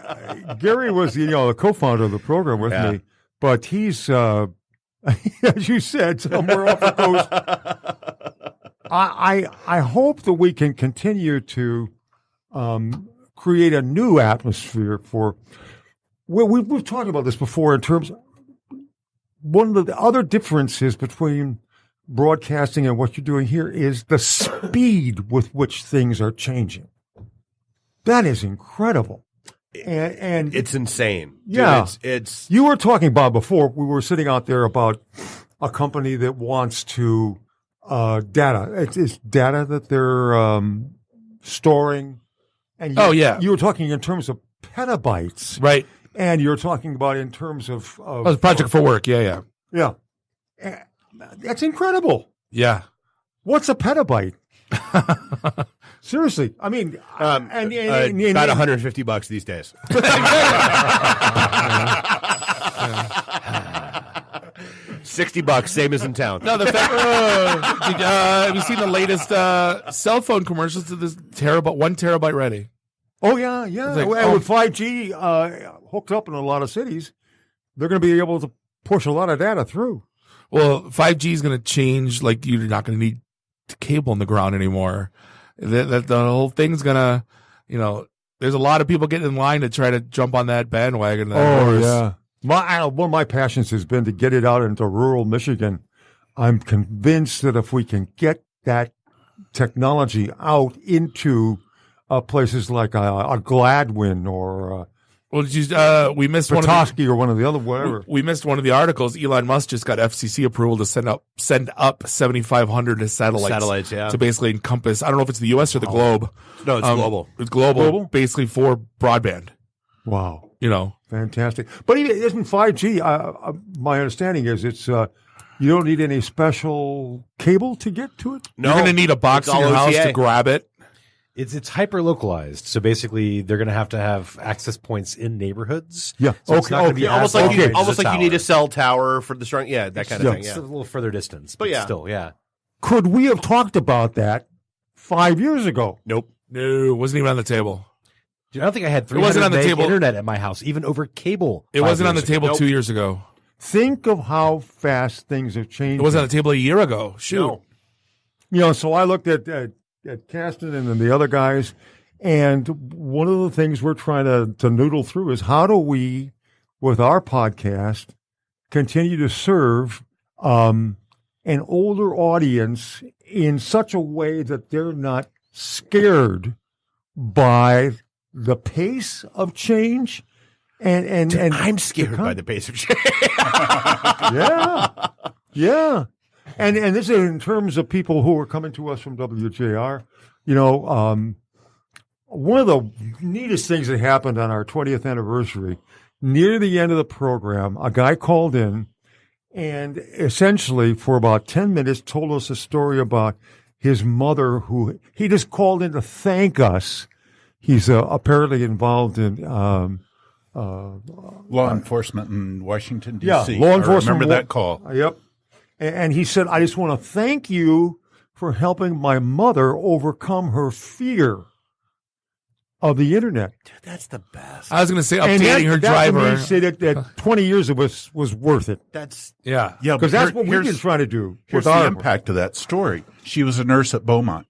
was the co-founder of the program with me, but he's as you said, somewhere off the coast. I hope that we can continue to create a new atmosphere for. We've talked about this before in terms of one of the other differences between broadcasting and what you're doing here is the speed with which things are changing. That is incredible. And it's insane. Yeah. Dude, it's you were talking about before, we were sitting out there about a company that wants to data. It's data that they're storing. And you were talking in terms of petabytes. Right. And you're talking about in terms of it's a project for work. Yeah. That's incredible. Yeah. What's a petabyte? Seriously, I mean, about $150 these days. $60, same as in town. No, the fact. Have you seen the latest cell phone commercials to this 1 terabyte ready? Oh yeah. Like, with 5G hooked up in a lot of cities, they're going to be able to push a lot of data through. Well, 5G is going to change. Like you're not going to need cable in the ground anymore. The whole thing's going to, there's a lot of people getting in line to try to jump on that bandwagon. Yeah. One of my passions has been to get it out into rural Michigan. I'm convinced that if we can get that technology out into places like a Gladwin or we missed Petoskey or one of the other whatever. We missed one of the articles. Elon Musk just got FCC approval to send up 7,500 satellites to basically encompass. I don't know if it's the U.S. or the globe. No, it's global. It's global, basically for broadband. Wow, fantastic. But isn't 5G? My understanding is it's you don't need any special cable to get to it. No, you're going to need a box in your house to grab it. It's hyper localized, so basically they're going to have access points in neighborhoods. Yeah, so it's not going to be almost like you need a cell tower for the strong. Yeah, that kind of thing. It's a little further distance, but still, yeah. Could we have talked about that 5 years ago? Nope. No, it wasn't even on the table. Dude, I don't think I had 300 it wasn't on the meg table. internet at my house, even over cable. It wasn't on the table 2 years ago. Think of how fast things have changed. It wasn't on the table a year ago. Shoot. No. So I looked at Caston and then the other guys, and one of the things we're trying to noodle through is how do we, with our podcast, continue to serve an older audience in such a way that they're not scared by the pace of change. And I'm scared by the pace of change. Yeah. And this is in terms of people who are coming to us from WJR. One of the neatest things that happened on our 20th anniversary, near the end of the program, a guy called in and essentially for about 10 minutes told us a story about his mother who he just called in to thank us. He's apparently involved in law enforcement in Washington, D.C. Yeah, law enforcement. I remember that call. Yep. And he said, I just want to thank you for helping my mother overcome her fear of the internet. Dude, that's the best. I was going to say updating her driver. Say that 20 years of us was worth it. Yeah. Because that's what we've been trying to do. Here's the impact of that story. She was a nurse at Beaumont.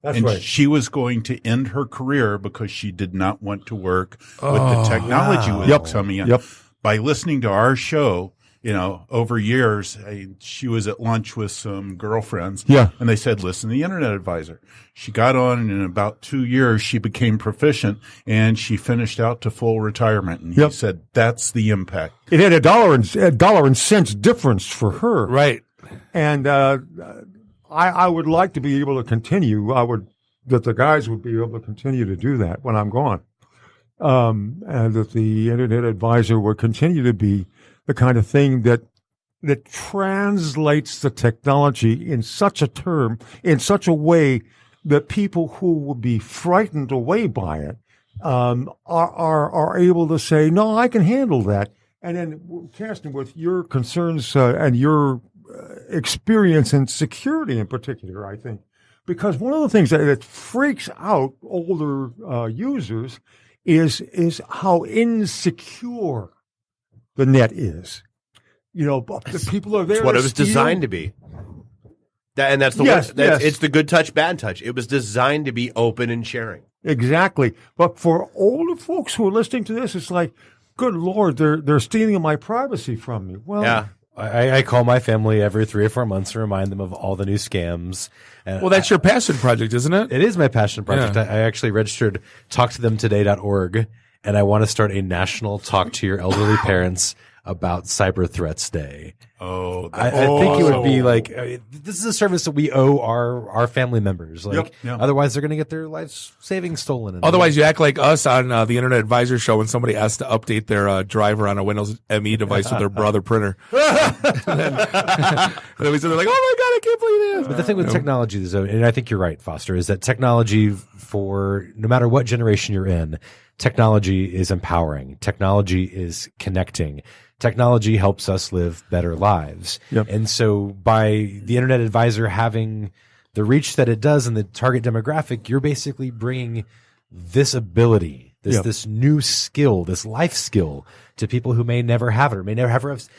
That's and right. She was going to end her career because she did not want to work with the technology with coming in. Yep. By listening to our show, over years, she was at lunch with some girlfriends. Yeah. And they said, listen to the Internet Advisor. She got on, and in about 2 years, she became proficient, and she finished out to full retirement. And he said, that's the impact. It had a dollar and cents difference for her. Right. And I would like to be able to continue. That the guys would be able to continue to do that when I'm gone. and that the Internet Advisor would continue to be the kind of thing that translates the technology in such a way that people who would be frightened away by it are able to say, no, I can handle that. And then, Caston, with your concerns and your experience in security in particular, I think, because one of the things that freaks out older users is how insecure the net is. The people are there. It's what it was designed to be. That's the yes, word. yes. It's the good touch, bad touch. It was designed to be open and sharing. Exactly. But for older folks who are listening to this, it's like, good Lord, they're stealing my privacy from me. Well, yeah. I call my family every 3 or 4 months to remind them of all the new scams. Well, that's your passion project, isn't it? It is my passion project. Yeah. I actually registered talktothemtoday.org, and I want to start a national Talk to Your Elderly Parents About Cyber Threats Day. Oh, I think it would be like, this is a service that we owe our family members. Like, Yep. otherwise they're going to get their life savings stolen. Otherwise, you act like us on the Internet Advisor show when somebody asks to update their driver on a Windows ME device with their brother printer. and then we sit there like, oh my God, I can't believe this. But the thing with technology, though, and I think you're right, Foster, is that technology, for no matter what generation you're in, technology is empowering. Technology is connecting. Technology helps us live better lives. Yep. And so by the Internet Advisor having the reach that it does and the target demographic, you're basically bringing this ability, this new skill, this life skill to people who may never have it or may never have,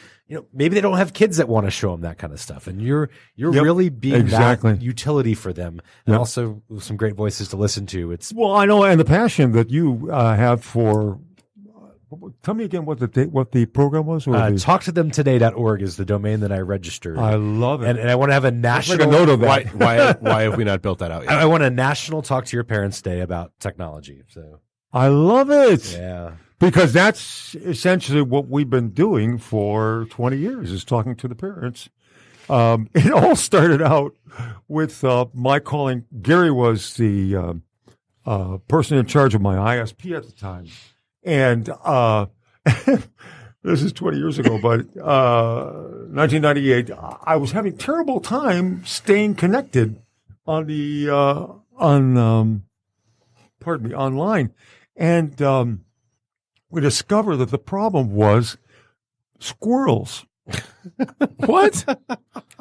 maybe they don't have kids that want to show them that kind of stuff. And you're really being that utility for them. And also some great voices to listen to. Well, I know, and the passion that you have for. Tell me again what the program was. Talktothemtoday.org is the domain that I registered. I love it, and I want to have a national. Make a note of that. Why have we not built that out yet? I want a national Talk to Your Parents Day about technology. So I love it. Yeah, because that's essentially what we've been doing for 20 years is talking to the parents. It all started out with my calling. Gary was the person in charge of my ISP at the time. And this is 20 years ago, but 1998, I was having terrible time staying connected on the online, and we discovered that the problem was squirrels. What?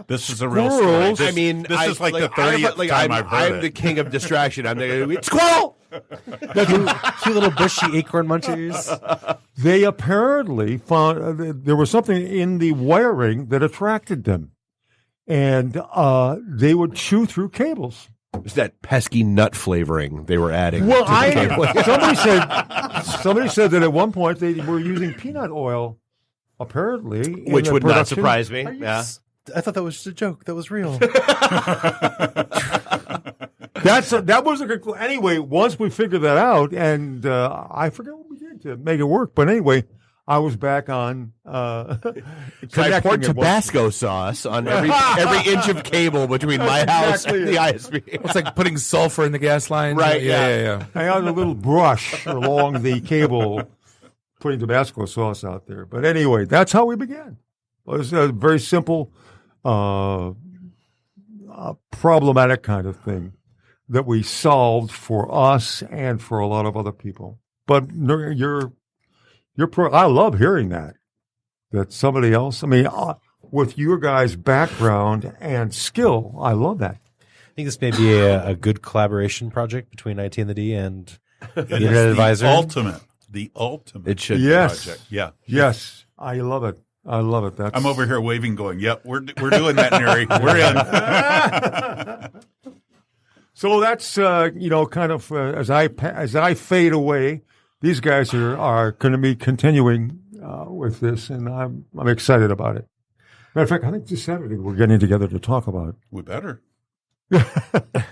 This is a real story. I mean, this is like the 30th time I've heard I'm it. the king of distraction. I'm the squirrel. Two little bushy acorn munchers. They apparently found there was something in the wiring that attracted them, and they would chew through cables. It's that pesky nut flavoring they were adding. Well, somebody said that at one point they were using peanut oil, apparently, which would not surprise me. Yeah. I thought that was just a joke. That was real. That was a good. Anyway, once we figured that out, and I forget what we did to make it work, but anyway, I was back on. I poured Tabasco sauce on every inch of cable between my house and the ISP. It's like putting sulfur in the gas line, right? Yeah. I had a little brush along the cable, putting Tabasco sauce out there. But anyway, that's how we began. It was a very simple, problematic kind of thing that we solved for us and for a lot of other people. But I love hearing that somebody else, with your guys' background and skill, I love that. I think this may be a good collaboration project between IT and the D and the Internet Advisor. The ultimate. It should project. Yeah. Yes. I love it. I'm over here waving, going, "Yep, we're doing that, Neri. We're in." So that's kind of as I fade away, these guys are going to be continuing with this, and I'm excited about it. Matter of fact, I think this Saturday we're getting together to talk about it. We better. I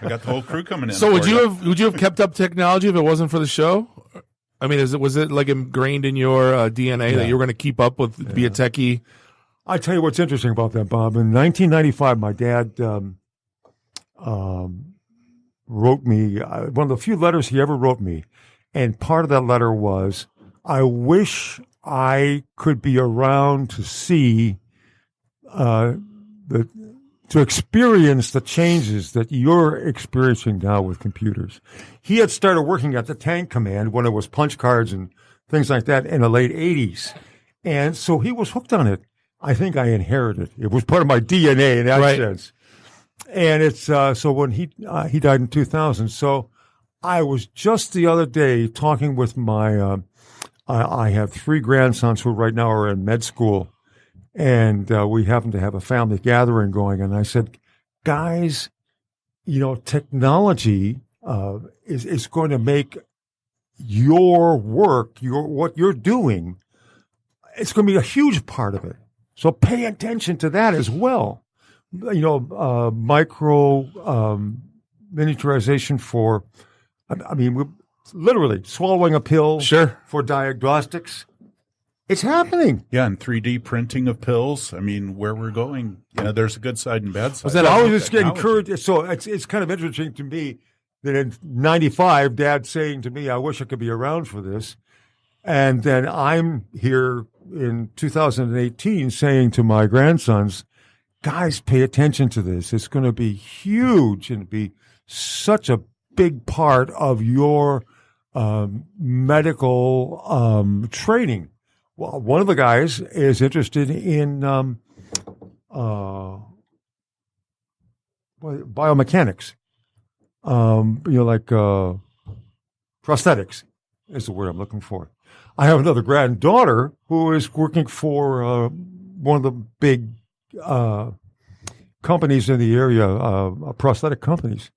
got the whole crew coming in. So would you have kept up technology if it wasn't for the show? I mean, was it like ingrained in your DNA that you were going to keep up with, be a techie? I tell you what's interesting about that, Bob. In 1995, my dad wrote me one of the few letters he ever wrote me, And part of that letter was, I wish I could be around to see to experience the changes that you're experiencing now with computers. He had started working at the Tank Command when it was punch cards and things like that in the late 80s. And so he was hooked on it. I think I inherited it. It was part of my DNA in that sense. And it's so when he died in 2000. So I was just the other day talking with my I have 3 grandsons who right now are in med school. And we happen to have a family gathering going. And I said, guys, technology is going to make your work, what you're doing, it's going to be a huge part of it. So pay attention to that as well. Micro miniaturization for, we're literally swallowing a pill for diagnostics. It's happening. Yeah, and 3D printing of pills. I mean, where we're going, there's a good side and bad side. I was just getting encouraged. So it's kind of interesting to me that in 95, Dad's saying to me, I wish I could be around for this. And then I'm here in 2018 saying to my grandsons, guys, pay attention to this. It's going to be huge and be such a big part of your medical training. Well, one of the guys is interested in biomechanics, like prosthetics is the word I'm looking for. I have another granddaughter who is working for one of the big companies in the area, prosthetic companies.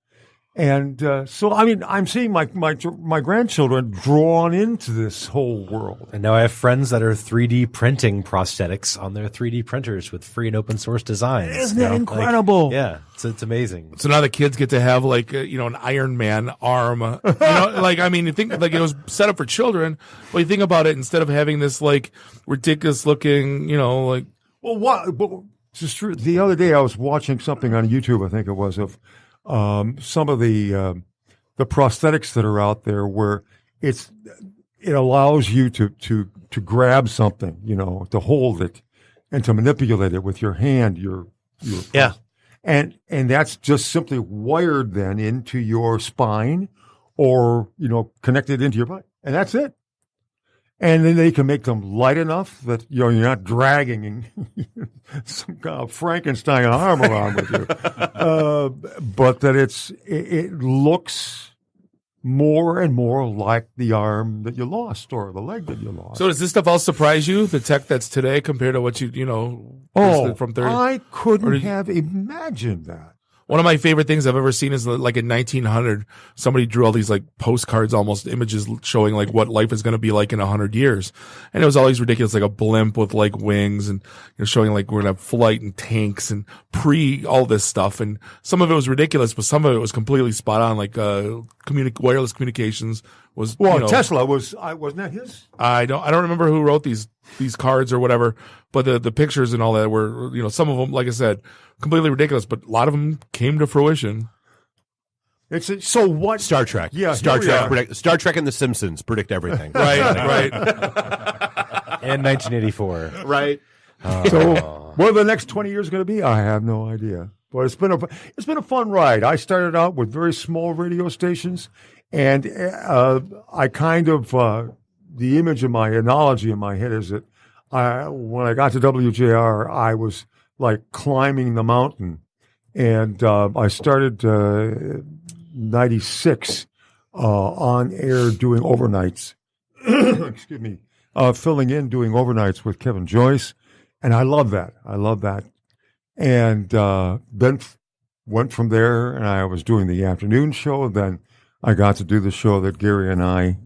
And so, I'm seeing my grandchildren drawn into this whole world. And now I have friends that are 3D printing prosthetics on their 3D printers with free and open source designs. Isn't that incredible? It's amazing. So now the kids get to have an Iron Man arm. You think it was set up for children. Well, you think about it, instead of having this ridiculous looking, Well, this is true. The other day I was watching something on YouTube, I think it was, of some of the prosthetics that are out there where it allows you to grab something, to hold it and to manipulate it with your hand, and that's just simply wired then into your spine or, connected into your body, and that's it. And then they can make them light enough that you're not dragging some kind of Frankenstein arm around with you, but that it looks more and more like the arm that you lost or the leg that you lost. So does this stuff all surprise you? The tech that's today compared to what from 30? I couldn't have imagined that. One of my favorite things I've ever seen is in 1900, somebody drew all these postcards, almost images showing what life is going to be like in 100 years. And it was all these ridiculous, a blimp with wings and showing we're going to have flight and tanks and all this stuff. And some of it was ridiculous, but some of it was completely spot on, wireless communications was. Well, Tesla wasn't that his? I don't remember who wrote these cards or whatever, but the pictures and all that were, some of them, like I said, completely ridiculous, but a lot of them came to fruition. So what? Star Trek. Yeah, Star Trek and The Simpsons predict everything. Right. And 1984. Right. So what are the next 20 years going to be? I have no idea. But it's been a fun ride. I started out with very small radio stations, and I kind of the image of my analogy in my head is that when I got to WJR, I was climbing the mountain, and I started 96 on air doing overnights. Excuse me, filling in doing overnights with Kevin Joyce, and I love that. And then went from there, and I was doing the afternoon show. Then I got to do the show that Gary and I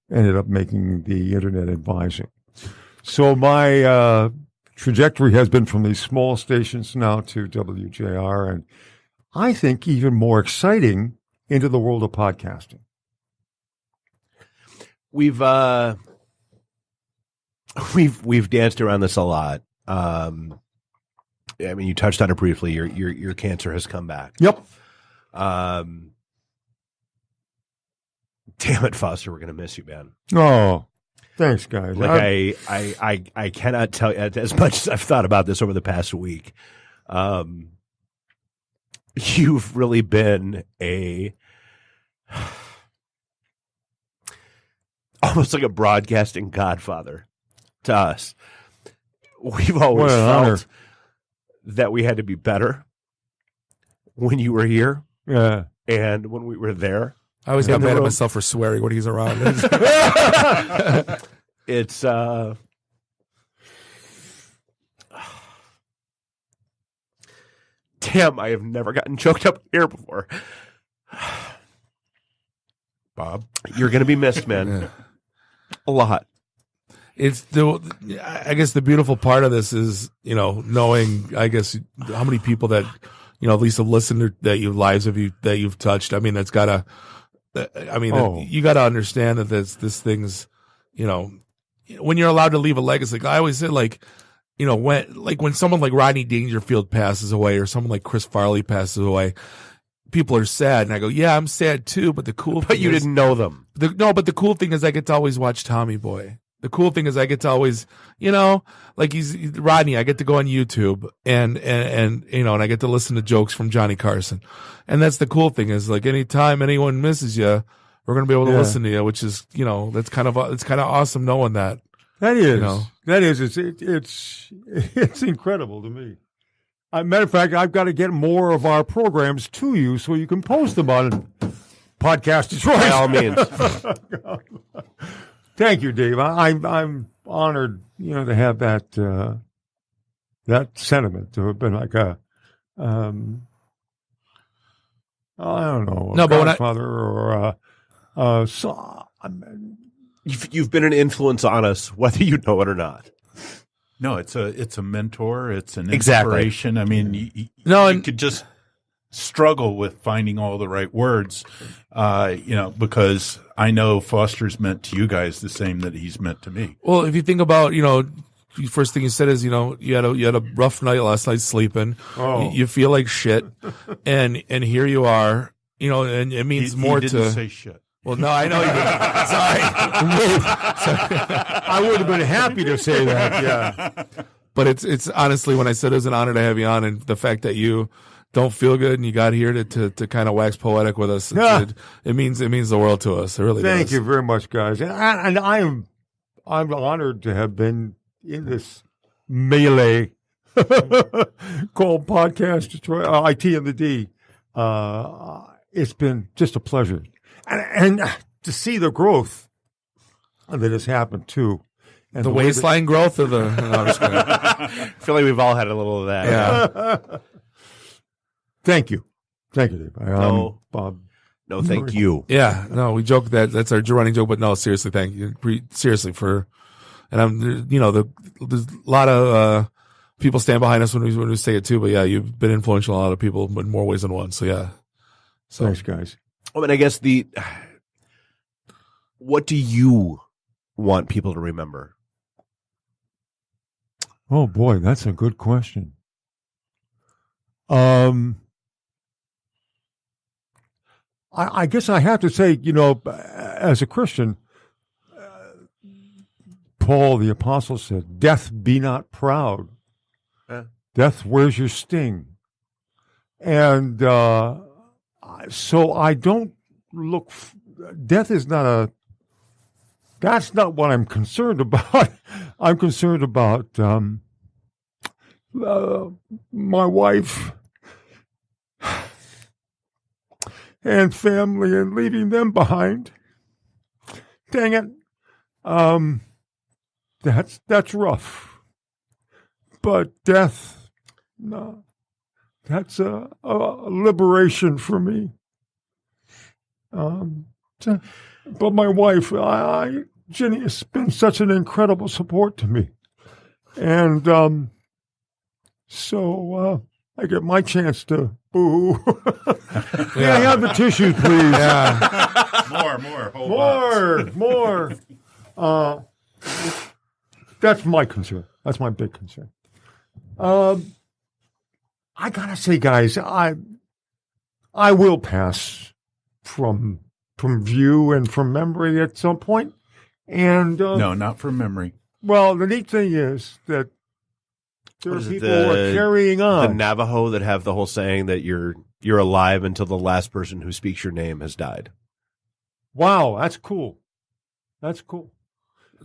ended up making, the Internet Advising. So my trajectory has been from these small stations now to WJR, and I think even more exciting, into the world of podcasting. We've danced around this a lot. You touched on it briefly. Your cancer has come back. Yep. Damn it, Foster, we're gonna miss you, man. Oh, thanks, guys. Like I cannot tell you as much as I've thought about this over the past week. You've really been almost like a broadcasting godfather to us. We've always felt that we had to be better when you were here. Yeah. And when we were there. I always got mad at myself for swearing when he's around. It's damn, I have never gotten choked up here before. Bob, you're going to be missed, man. Yeah. A lot. I guess the beautiful part of this is, knowing, I guess, how many people that, at least have listened to that that you've touched. I mean, you got to understand that this thing's, when you're allowed to leave a legacy. Like I always say, when someone like Rodney Dangerfield passes away or someone like Chris Farley passes away, people are sad. And I go, yeah, I'm sad too. But the cool thing you didn't know them. But the cool thing is I get to always watch Tommy Boy. The cool thing is I get to always, he's Rodney, I get to go on YouTube and I get to listen to jokes from Johnny Carson. And that's the cool thing is like anytime anyone misses you, we're going to be able to listen to you, which is, it's kind of awesome knowing that. That is, it's incredible to me. Matter of fact, I've got to get more of our programs to you so you can post them on Podcast Detroit. By all means. Thank you, Dave. I'm honored, to have that sentiment to have been like a, I don't know, a godfather or You've been an influence on us, whether you know it or not. No, it's a mentor. It's an Exactly. inspiration. I mean, you could just struggle with finding all the right words, because I know Foster's meant to you guys the same that he's meant to me. Well, if you think about, the first thing you said is, you had a rough night last night sleeping. Oh. You feel like shit, and here you are, and it means more he didn't to say shit. Well, no, I know you didn't. Sorry. I would have been happy to say that. Yeah. But it's honestly, when I said it was an honor to have you on, and the fact that you don't feel good and you got here to kind of wax poetic with us, it means the world to us. It really does. Thank you very much, guys. And I'm honored to have been in this melee called Podcast Detroit, IT and the D. It's been just a pleasure. And to see the growth that has happened too. And the waistline growth or the... No, I'm just kidding. I feel like we've all had a little of that. Yeah. Thank you. Thank you, Dave. No, Bob. No, thank you. Yeah. No, we joke that's our running joke, but no, seriously, thank you. Seriously and I'm, there's a lot of people stand behind us when we say it too, but yeah, you've been influential on a lot of people in more ways than one. So yeah. Thanks, guys. I mean, I guess what do you want people to remember? Oh boy, that's a good question. I guess I have to say, as a Christian, Paul the Apostle said, "Death, be not proud. Death, where's your sting?" And so I don't look. Death is not that's not what I'm concerned about. I'm concerned about my wife and family and leaving them behind. Dang it. That's rough. But death, no, that's a liberation for me. But my wife, Jenny, has been such an incredible support to me. And so I get my chance to boo. May I have the tissues, please? Yeah. More. That's my concern. That's my big concern. I gotta say, guys, I will pass from from view and from memory at some point. And no, not from memory. Well, the neat thing is that there are people who are carrying on. The Navajo that have the whole saying that you're alive until the last person who speaks your name has died. Wow, that's cool. That's cool.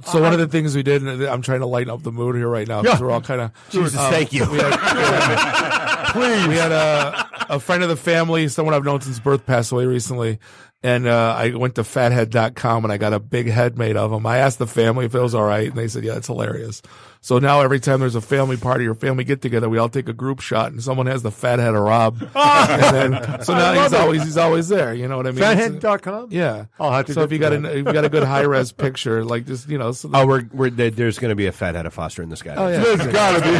So one of the things we did, and I'm trying to lighten up the mood here right now because we're all kind of. Jesus, thank you. We had a friend of the family, someone I've known since birth, passed away recently. And I went to fathead.com and I got a big head made of him. I asked the family if it was all right, and they said, yeah, it's hilarious. So now every time there's a family party or family get together, we all take a group shot, and someone has the fat head of Rob. And then, so now he's always there. You know what I mean? Fathead.com? Yeah. I'll have to so if you got a good high res picture, like just So there's going to be a fat head of Foster in this guy. Oh yeah, there's got to be.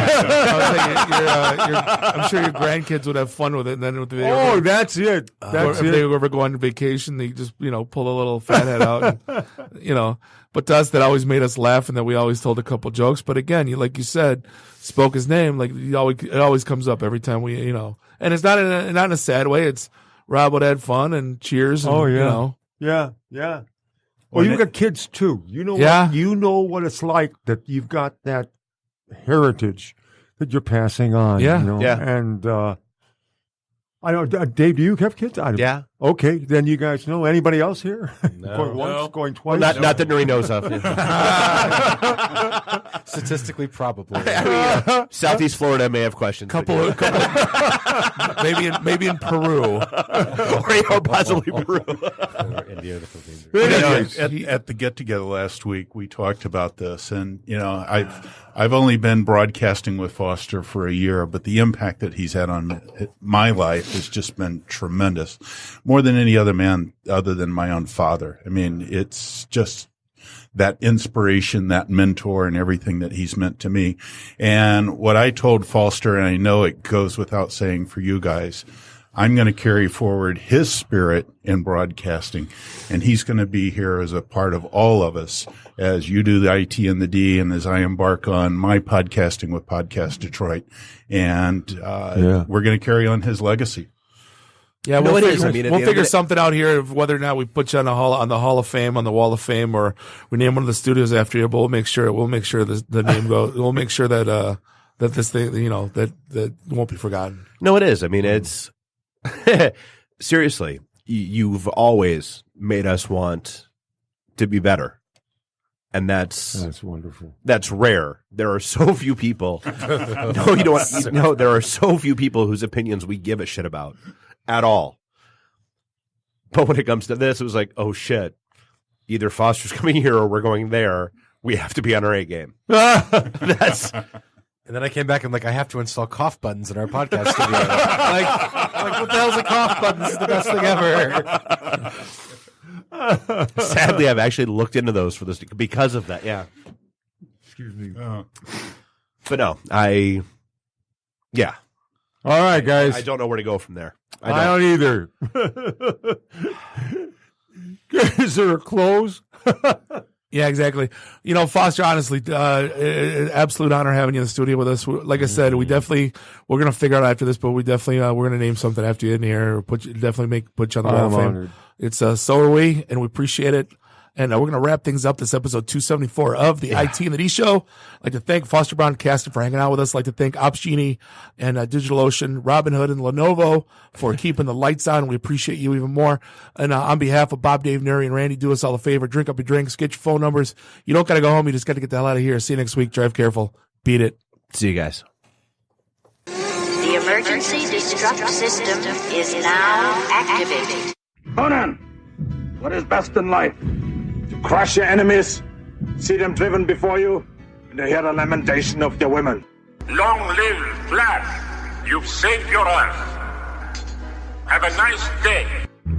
I'm sure your grandkids would have fun with it. And then if they that's it. If they ever go on vacation, they just pull a little fat head out. And, but to us, that always made us laugh, and that we always told a couple jokes. But again, like you said, spoke his name. Like it always comes up every time we, and it's not in a sad way. It's Rob would have fun and cheers. And, yeah. Well, you've got kids too. You know what it's like that you've got that heritage that you're passing on. Yeah. And I know, Dave, do you have kids? Yeah. Okay, then you guys know. Anybody else here? No. Going once, going twice? Well, not that Nuri knows of. Statistically, probably. Southeast Florida may have questions. Couple maybe in Peru. or possibly Peru. Or India, the Philippines. At the get-together last week, we talked about this, and, I've only been broadcasting with Foster for a year, but the impact that he's had on my life has just been tremendous. More than any other man other than my own father. I mean, it's just that inspiration, that mentor, and everything that he's meant to me. And what I told Foster, and I know it goes without saying for you guys, I'm going to carry forward his spirit in broadcasting, and he's going to be here as a part of all of us as you do the IT and the D, and as I embark on my podcasting with Podcast Detroit. And we're going to carry on his legacy. Yeah, we'll figure something out here of whether or not we put you on the Hall of Fame, on the Wall of Fame, or we name one of the studios after you. But we'll make sure the name goes. We'll make sure that this thing, that won't be forgotten. No, it is. I mean, it's seriously. You've always made us want to be better, and that's wonderful. That's rare. There are so few people. No, you don't. No, there are so few people whose opinions we give a shit about. At all. But when it comes to this, it was like, oh shit, either Foster's coming here or we're going there. We have to be on our A game. That's. And then I came back and I have to install cough buttons in our podcast studio. like, what the hell's a cough button? This is the best thing ever. Sadly, I've actually looked into those for this because of that. Yeah. Excuse me. But no, yeah. All right, guys. I don't know where to go from there. I don't either. Is there a close? Yeah, exactly. Foster, honestly, absolute honor having you in the studio with us. Like I said, we're going to figure out after this, but we definitely, we're going to name something after you in here, or put you on the Wall of Fame. Honored. It's, so are we, and we appreciate it. And we're going to wrap things up this episode 274 of the IT and the D Show. I'd like to thank Foster Braun Caston for hanging out with us. I'd like to thank Ops Genie and DigitalOcean, Robinhood, and Lenovo for keeping the lights on. We appreciate you even more. And on behalf of Bob, Dave, Nuri, and Randy, do us all a favor. Drink up your drinks. Get your phone numbers. You don't got to go home. You just got to get the hell out of here. See you next week. Drive careful. Beat it. See you guys. The emergency destruct system is now activated. Conan, what is best in life? Crush your enemies, see them driven before you, and to hear the lamentation of their women. Long live Vlad. You've saved your Earth. Have a nice day.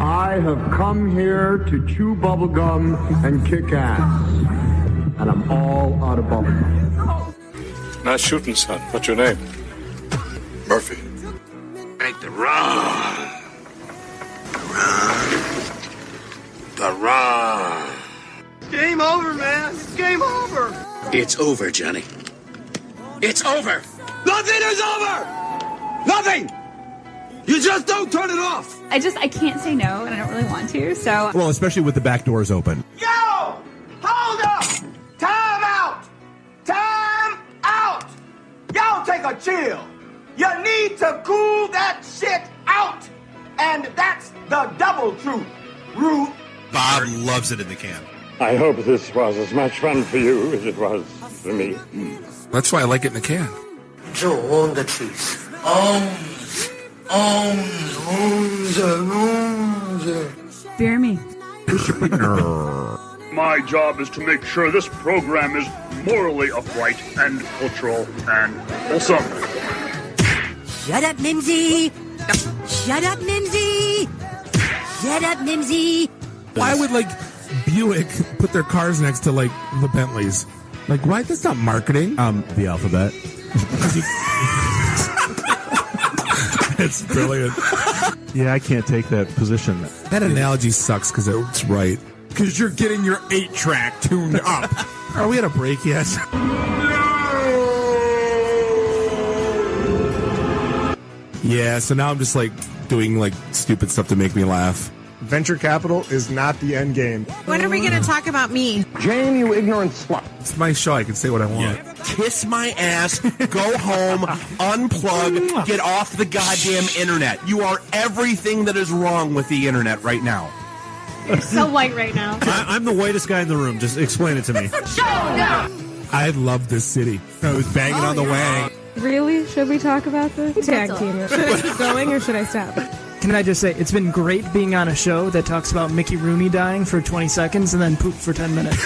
I have come here to chew bubblegum and kick ass. And I'm all out of bubblegum. Nice shooting, son. What's your name? Murphy. Make the run. The run. Game over, man. It's game over. It's over, Johnny. It's over. Nothing is over. Nothing. You just don't turn it off. I can't say no, and I don't really want to, so. Well, especially with the back doors open. Yo! Hold up! Time out! Time out! Y'all take a chill. You need to cool that shit out. And that's the double truth, Ruth. Bob loves it in the can. I hope this was as much fun for you as it was for me. That's why I like it in the can. Joe, on the trees. Fear me. My job is to make sure this program is morally upright and cultural and wholesome. Shut up, Mimsy! Shut up, Mimsy! Shut up, Mimsy! Why would Buick put their cars next to the Bentleys? Why? That's not marketing. The alphabet. It's brilliant. Yeah, I can't take that position. That analogy sucks because it's right. Because you're getting your 8-track tuned up. Are we at a break yet? Yeah, so now I'm just doing stupid stuff to make me laugh. Venture capital is not the end game. When are we going to talk about me? Jane, you ignorant slut. It's my show. I can say what I want. Kiss my ass, go home, unplug, get off the goddamn internet. You are everything that is wrong with the internet right now. You're so white right now. I'm the whitest guy in the room. Just explain it to me. I love this city. I was banging on the wang. Really? Should we talk about this? Tag team it. Should I keep going or should I stop? Can I just say, it's been great being on a show that talks about Mickey Rooney dying for 20 seconds and then poop for 10 minutes.